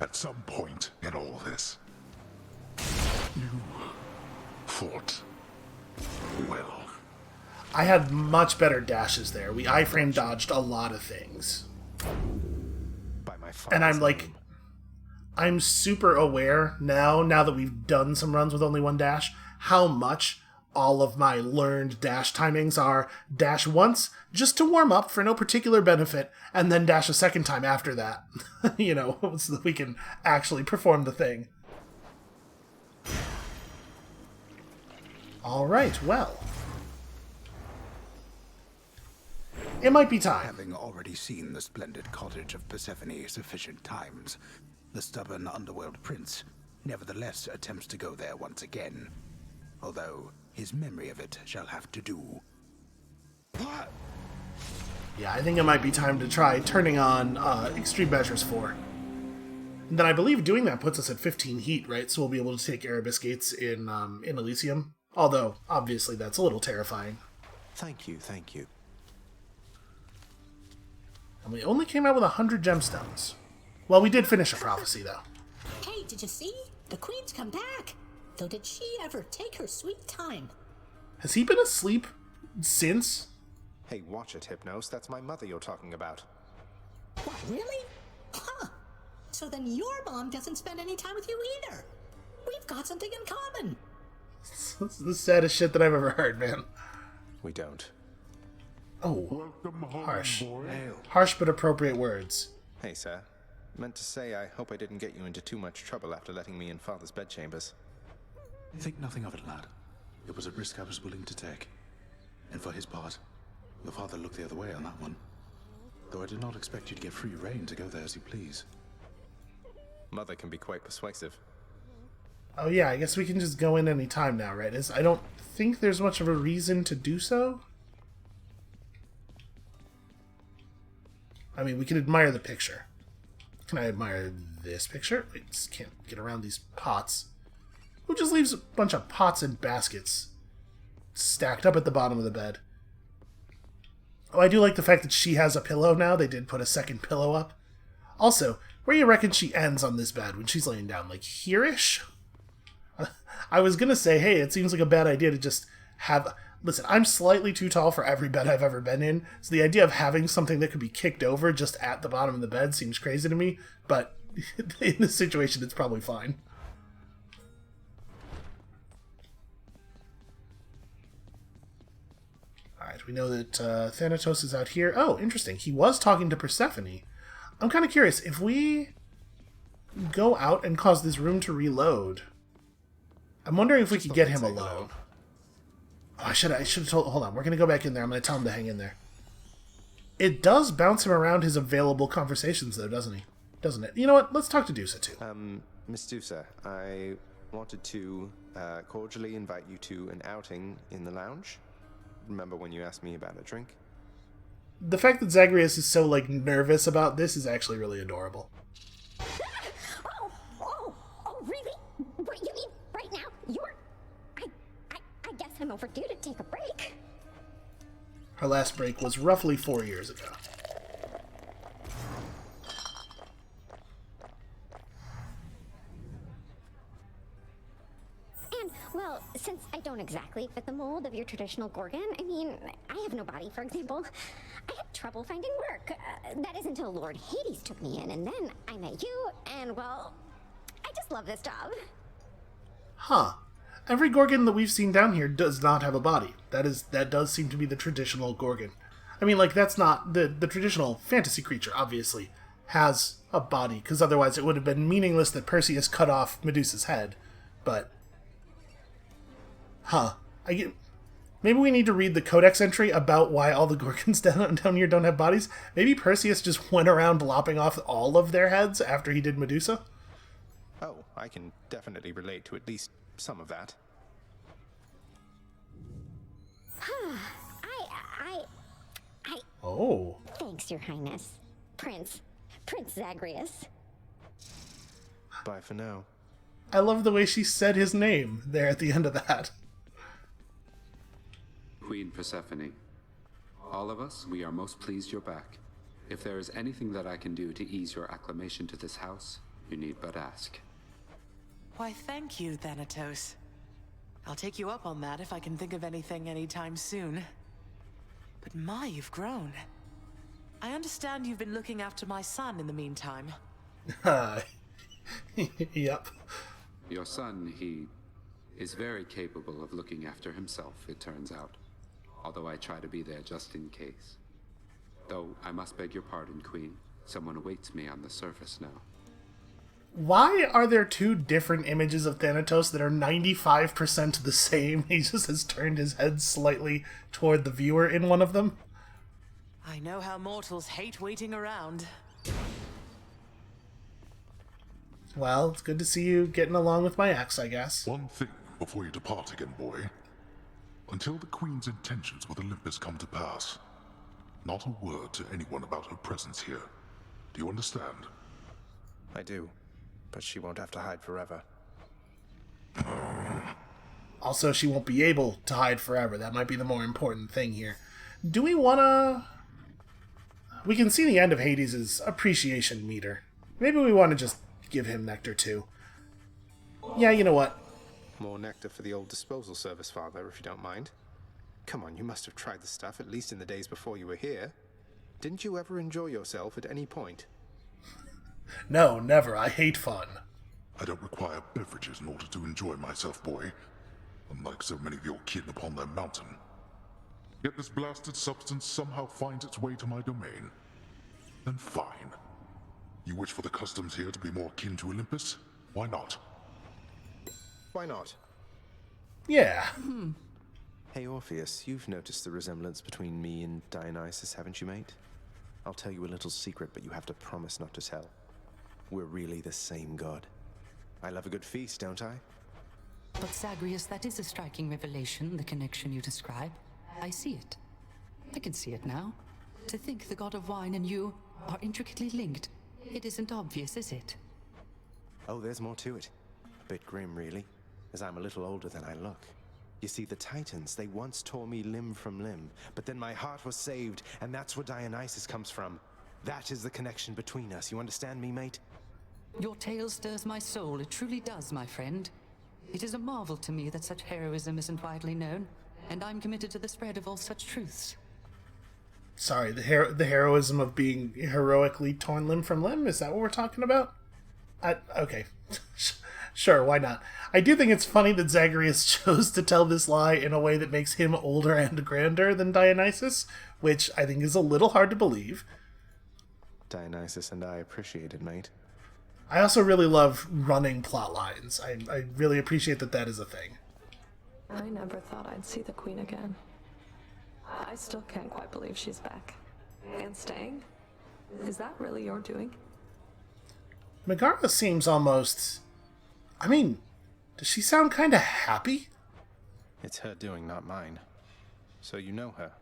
at some point in all this. You fought well. I had much better dashes there. We iframe dodged a lot of things. And I'm like, I'm super aware now that we've done some runs with only one dash, how much all of my learned dash timings are dash once, just to warm up for no particular benefit, and then dash a second time after that. You know, so that we can actually perform the thing. Alright, well. It might be time. Having already seen the splendid cottage of Persephone sufficient times, the stubborn underworld prince nevertheless attempts to go there once again. Although his memory of it shall have to do. Yeah, I think it might be time to try turning on Extreme Measures 4. And then I believe doing that puts us at 15 heat, right? So we'll be able to take EREBUS gates in Elysium. Although, obviously, that's a little terrifying. Thank you, thank you. And we only came out with 100 gemstones. Well, we did finish a prophecy, though. Hey, did you see? The Queen's come back! Though did she ever take her sweet time? Has he been asleep since? Hey, watch it, Hypnos. That's my mother you're talking about. What, really? Huh. so then your mom doesn't spend any time with you either. We've got something in common. This is the saddest shit that I've ever heard, man. We don't. Oh, harsh. Harsh but appropriate words. Hey, sir. Meant to say I hope I didn't get you into too much trouble after letting me in Father's bedchambers. Think nothing of it, lad. It was a risk I was willing to take. And for his part, your father looked the other way on that one. Though I did not expect you to get free rein to go there as you please. Mother can be quite persuasive. Oh yeah, I guess we can just go in any time now, right? I don't think there's much of a reason to do so. I mean, we can admire the picture. Can I admire this picture? I just can't get around these pots. Who just leaves a bunch of pots and baskets stacked up at the bottom of the bed? Oh, I do like the fact that she has a pillow now. They did put a second pillow up. Also, where do you reckon she ends on this bed when she's laying down? Like here-ish? I was gonna say, hey, it seems like a bad idea to just have... Listen, I'm slightly too tall for every bed I've ever been in, so the idea of having something that could be kicked over just at the bottom of the bed seems crazy to me, but in this situation, it's probably fine. Alright, we know that Thanatos is out here. Oh, interesting. He was talking to Persephone. I'm kind of curious, if we go out and cause this room to reload, I'm wondering if we could get him alone. Oh, I should have told... Hold on, we're going to go back in there. I'm going to tell him to hang in there. It does bounce him around his available conversations, though, doesn't he? Doesn't it? You know what? Let's talk to Dusa, too. Miss Dusa, I wanted to cordially invite you to an outing in the lounge. Remember when you asked me about a drink? The fact that Zagreus is so, like, nervous about this is actually really adorable. Oh, really? What, you mean right now? I guess I'm overdue to take a break. Her last break was roughly 4 years ago. And, well, since I don't exactly fit the mold of your traditional Gorgon, I mean, I have no body, for example. I had trouble finding work. That is until Lord Hades took me in, and then I met you, and, well, I just love this job. Huh. Every Gorgon that we've seen down here does not have a body. That does seem to be the traditional Gorgon. I mean, like, that's not... The traditional fantasy creature, obviously, has a body, because otherwise it would have been meaningless that Perseus cut off Medusa's head. But... Huh. Maybe we need to read the codex entry about why all the Gorgons down here don't have bodies. Maybe Perseus just went around lopping off all of their heads after he did Medusa? Oh, I can definitely relate to at least some of that. Oh. Thanks, Your Highness. Prince Zagreus. Bye for now. I love the way she said his name there at the end of that. Queen Persephone, all of us, we are most pleased you're back. If there is anything that I can do to ease your acclamation to this house, you need but ask. Why, thank you, Thanatos. I'll take you up on that if I can think of anything anytime soon. But my, you've grown. I understand you've been looking after my son in the meantime. Yep. Your son, he is very capable of looking after himself, it turns out. Although I try to be there just in case. Though I must beg your pardon, Queen. Someone awaits me on the surface now. Why are there two different images of Thanatos that are 95% the same? He just has turned his head slightly toward the viewer in one of them. I know how mortals hate waiting around. Well, it's good to see you getting along with my ex, I guess. One thing before you depart again, boy. Until the Queen's intentions with Olympus come to pass, not a word to anyone about her presence here. Do you understand? I do. But she won't have to hide forever. Also, she won't be able to hide forever. That might be the more important thing here. Do we want to... We can see the end of Hades' appreciation meter. Maybe we want to just give him nectar, too. Yeah, you know what? More nectar for the old disposal service, Father, if you don't mind. Come on, you must have tried the stuff, at least in the days before you were here. Didn't you ever enjoy yourself at any point? No, never. I hate fun. I don't require beverages in order to enjoy myself, boy. Unlike so many of your kin upon their mountain. Yet this blasted substance somehow finds its way to my domain. Then fine. You wish for the customs here to be more akin to Olympus? Why not? Why not? Yeah. Hey, Orpheus, you've noticed the resemblance between me and Dionysus, haven't you, mate? I'll tell you a little secret, but you have to promise not to tell. We're really the same god. I love a good feast, don't I? But Zagreus, that is a striking revelation, the connection you describe. I see it. I can see it now. To think the god of wine and you are intricately linked. It isn't obvious, is it? Oh, there's more to it. Bit grim, really, as I'm a little older than I look. You see, the Titans, they once tore me limb from limb, but then my heart was saved, and that's where Dionysus comes from. That is the connection between us. You understand me, mate? Your tale stirs my soul. It truly does, my friend. It is a marvel to me that such heroism isn't widely known, and I'm committed to the spread of all such truths. Sorry, the heroism of being heroically torn limb from limb? Is that what we're talking about? Okay. Sure, why not? I do think it's funny that Zagreus chose to tell this lie in a way that makes him older and grander than Dionysus, which I think is a little hard to believe. Dionysus and I appreciate it, mate. I also really love running plot lines. I really appreciate that that is a thing. I never thought I'd see the Queen again. I still can't quite believe she's back. And staying? Is that really your doing? Megara seems almost... I mean, does she sound kind of happy? It's her doing, not mine. So you know her.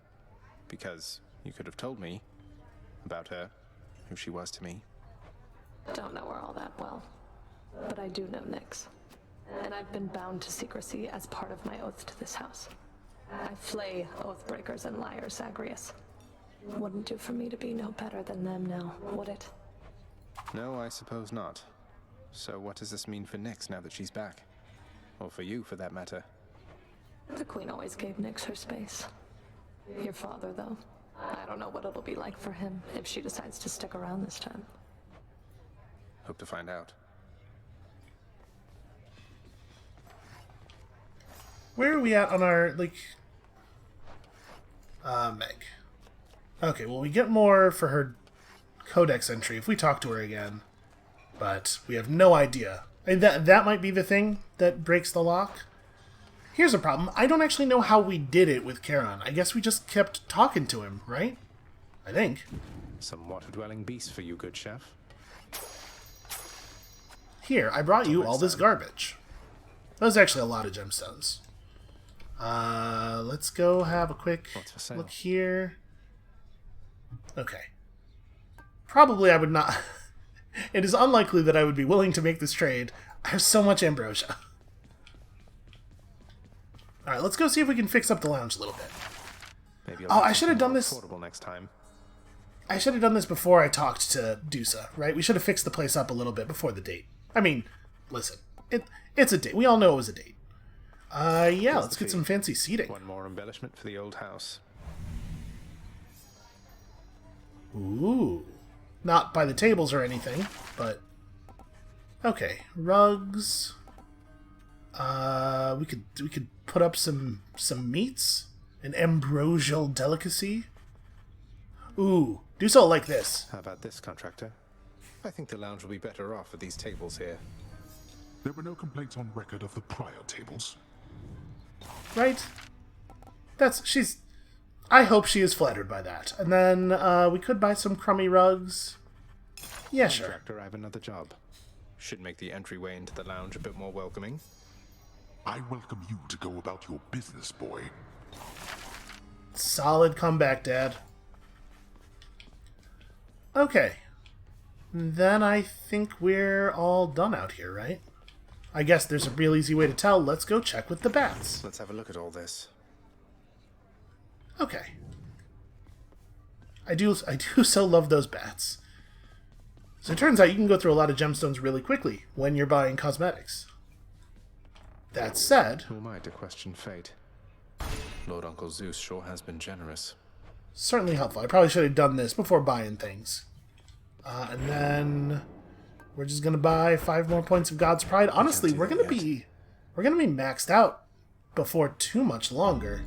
Because you could have told me about her, who she was to me. Don't know her all that well. But I do know Nyx. And I've been bound to secrecy as part of my oath to this house. I flay oathbreakers and liars, Zagreus. Wouldn't do for me to be no better than them now, would it? No, I suppose not. So what does this mean for Nyx now that she's back? Or for you, for that matter? The Queen always gave Nyx her space. Your father, though. I don't know what it'll be like for him if she decides to stick around this time. Hope to find out. Where are we at on our, like... Meg. Okay, well, we get more for her codex entry if we talk to her again. But we have no idea. And that might be the thing that breaks the lock. Here's a problem. I don't actually know how we did it with Charon. I guess we just kept talking to him, right? I think. Some water-dwelling beast for you, good chef. Here, I brought you all this garbage. That was actually a lot of gemstones. Let's go have a quick look here. Okay. Probably I would not... It is unlikely that I would be willing to make this trade. I have so much ambrosia. Alright, let's go see if we can fix up the lounge a little bit. Maybe I should have done this... affordable next time. I should have done this before I talked to Dusa, right? We should have fixed the place up a little bit before the date. I mean, listen, it's a date. We all know it was a date. Yeah, let's get some fancy seating. One more embellishment for the old house. Ooh. Not by the tables or anything, but... Okay, rugs. We could put up some meats. An ambrosial delicacy. Ooh, do so like this. How about this, contractor? I think the lounge will be better off with these tables here. There were no complaints on record of the prior tables. Right? I hope she is flattered by that. And then, we could buy some crummy rugs. Yeah, sure. Contractor, I have another job. Should make the entryway into the lounge a bit more welcoming. I welcome you to go about your business, boy. Solid comeback, Dad. Okay. Then I think we're all done out here, right? I guess there's a real easy way to tell. Let's go check with the bats. Let's have a look at all this. Okay. I do so love those bats. So it turns out you can go through a lot of gemstones really quickly when you're buying cosmetics. That said... Who am I to question fate? Lord Uncle Zeus sure has been generous. Certainly helpful. I probably should have done this before buying things. And then... We're just gonna buy 5 more points of God's Pride. Honestly, we're gonna be maxed out before too much longer.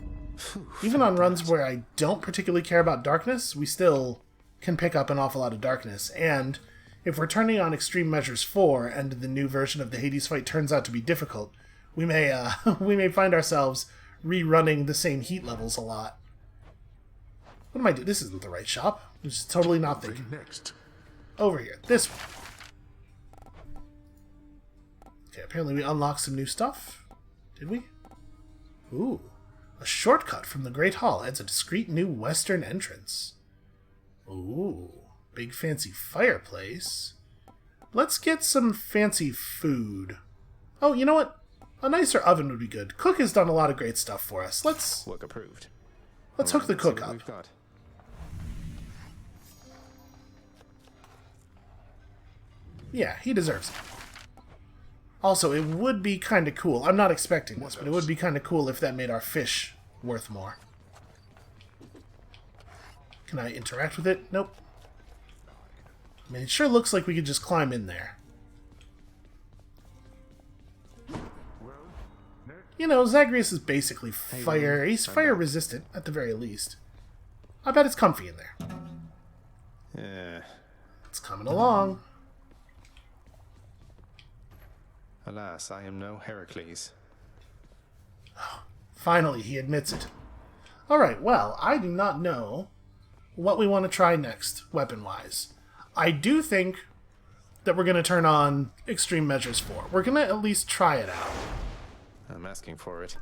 Even on runs where I don't particularly care about darkness, we still can pick up an awful lot of darkness. And if we're turning on Extreme Measures 4 and the new version of the Hades fight turns out to be difficult, we may we may find ourselves rerunning the same heat levels a lot. What am I doing? This isn't the right shop. I'm just totally not thinking. Next. Over here. This one. Okay, apparently we unlocked some new stuff. Did we? Ooh. A shortcut from the Great Hall adds a discreet new western entrance. Ooh. Big fancy fireplace. Let's get some fancy food. Oh, you know what? A nicer oven would be good. Cook has done a lot of great stuff for us. Let's work approved. Let's hook the cook up. Yeah, he deserves it. Also, it would be kind of cool. I'm not expecting this, but it would be kind of cool if that made our fish worth more. Can I interact with it? Nope. I mean, it sure looks like we could just climb in there. You know, Zagreus is basically fire. He's fire resistant, at the very least. I bet it's comfy in there. Yeah. It's coming along. Alas, I am no Heracles. Finally, he admits it. Alright, well, I do not know what we want to try next, weapon-wise. I do think that we're going to turn on Extreme Measures 4. We're going to at least try it out. I'm asking for it.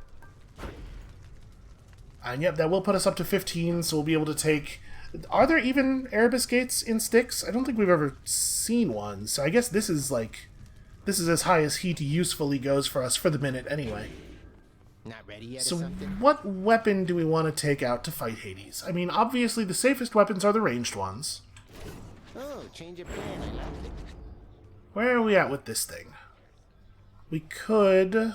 And yep, that will put us up to 15, so we'll be able to take... Are there even Erebus gates in Styx? I don't think we've ever seen one, so I guess this is like... This is as high as heat usefully goes for us for the minute anyway. Not ready yet So or something? what weapon do we want to take out to fight Hades? I mean, obviously the safest weapons are the ranged ones. Oh, change of plan. I like it. Where are we at with this thing? We could... How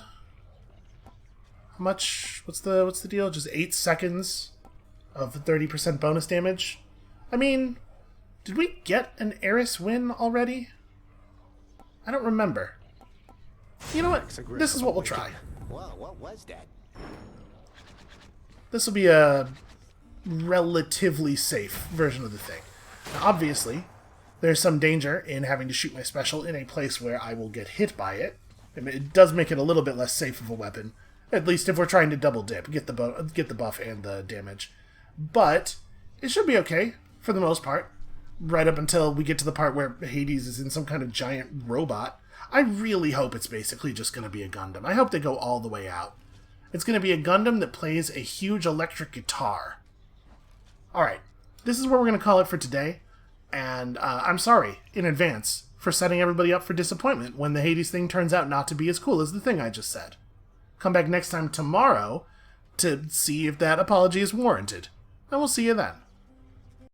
much? What's the deal? Just 8 seconds of 30% bonus damage? I mean, did we get an Eris win already? I don't remember. You know what? This is what we'll try. Whoa, what was that? This will be a relatively safe version of the thing. Now, obviously, there's some danger in having to shoot my special in a place where I will get hit by it. I mean, it does make it a little bit less safe of a weapon. At least if we're trying to double dip, get the buff and the damage. But it should be okay, for the most part. Right up until we get to the part where Hades is in some kind of giant robot. I really hope it's basically just going to be a Gundam. I hope they go all the way out. It's going to be a Gundam that plays a huge electric guitar. Alright, this is where we're going to call it for today. And I'm sorry, in advance, for setting everybody up for disappointment when the Hades thing turns out not to be as cool as the thing I just said. Come back next time tomorrow to see if that apology is warranted. And we'll see you then.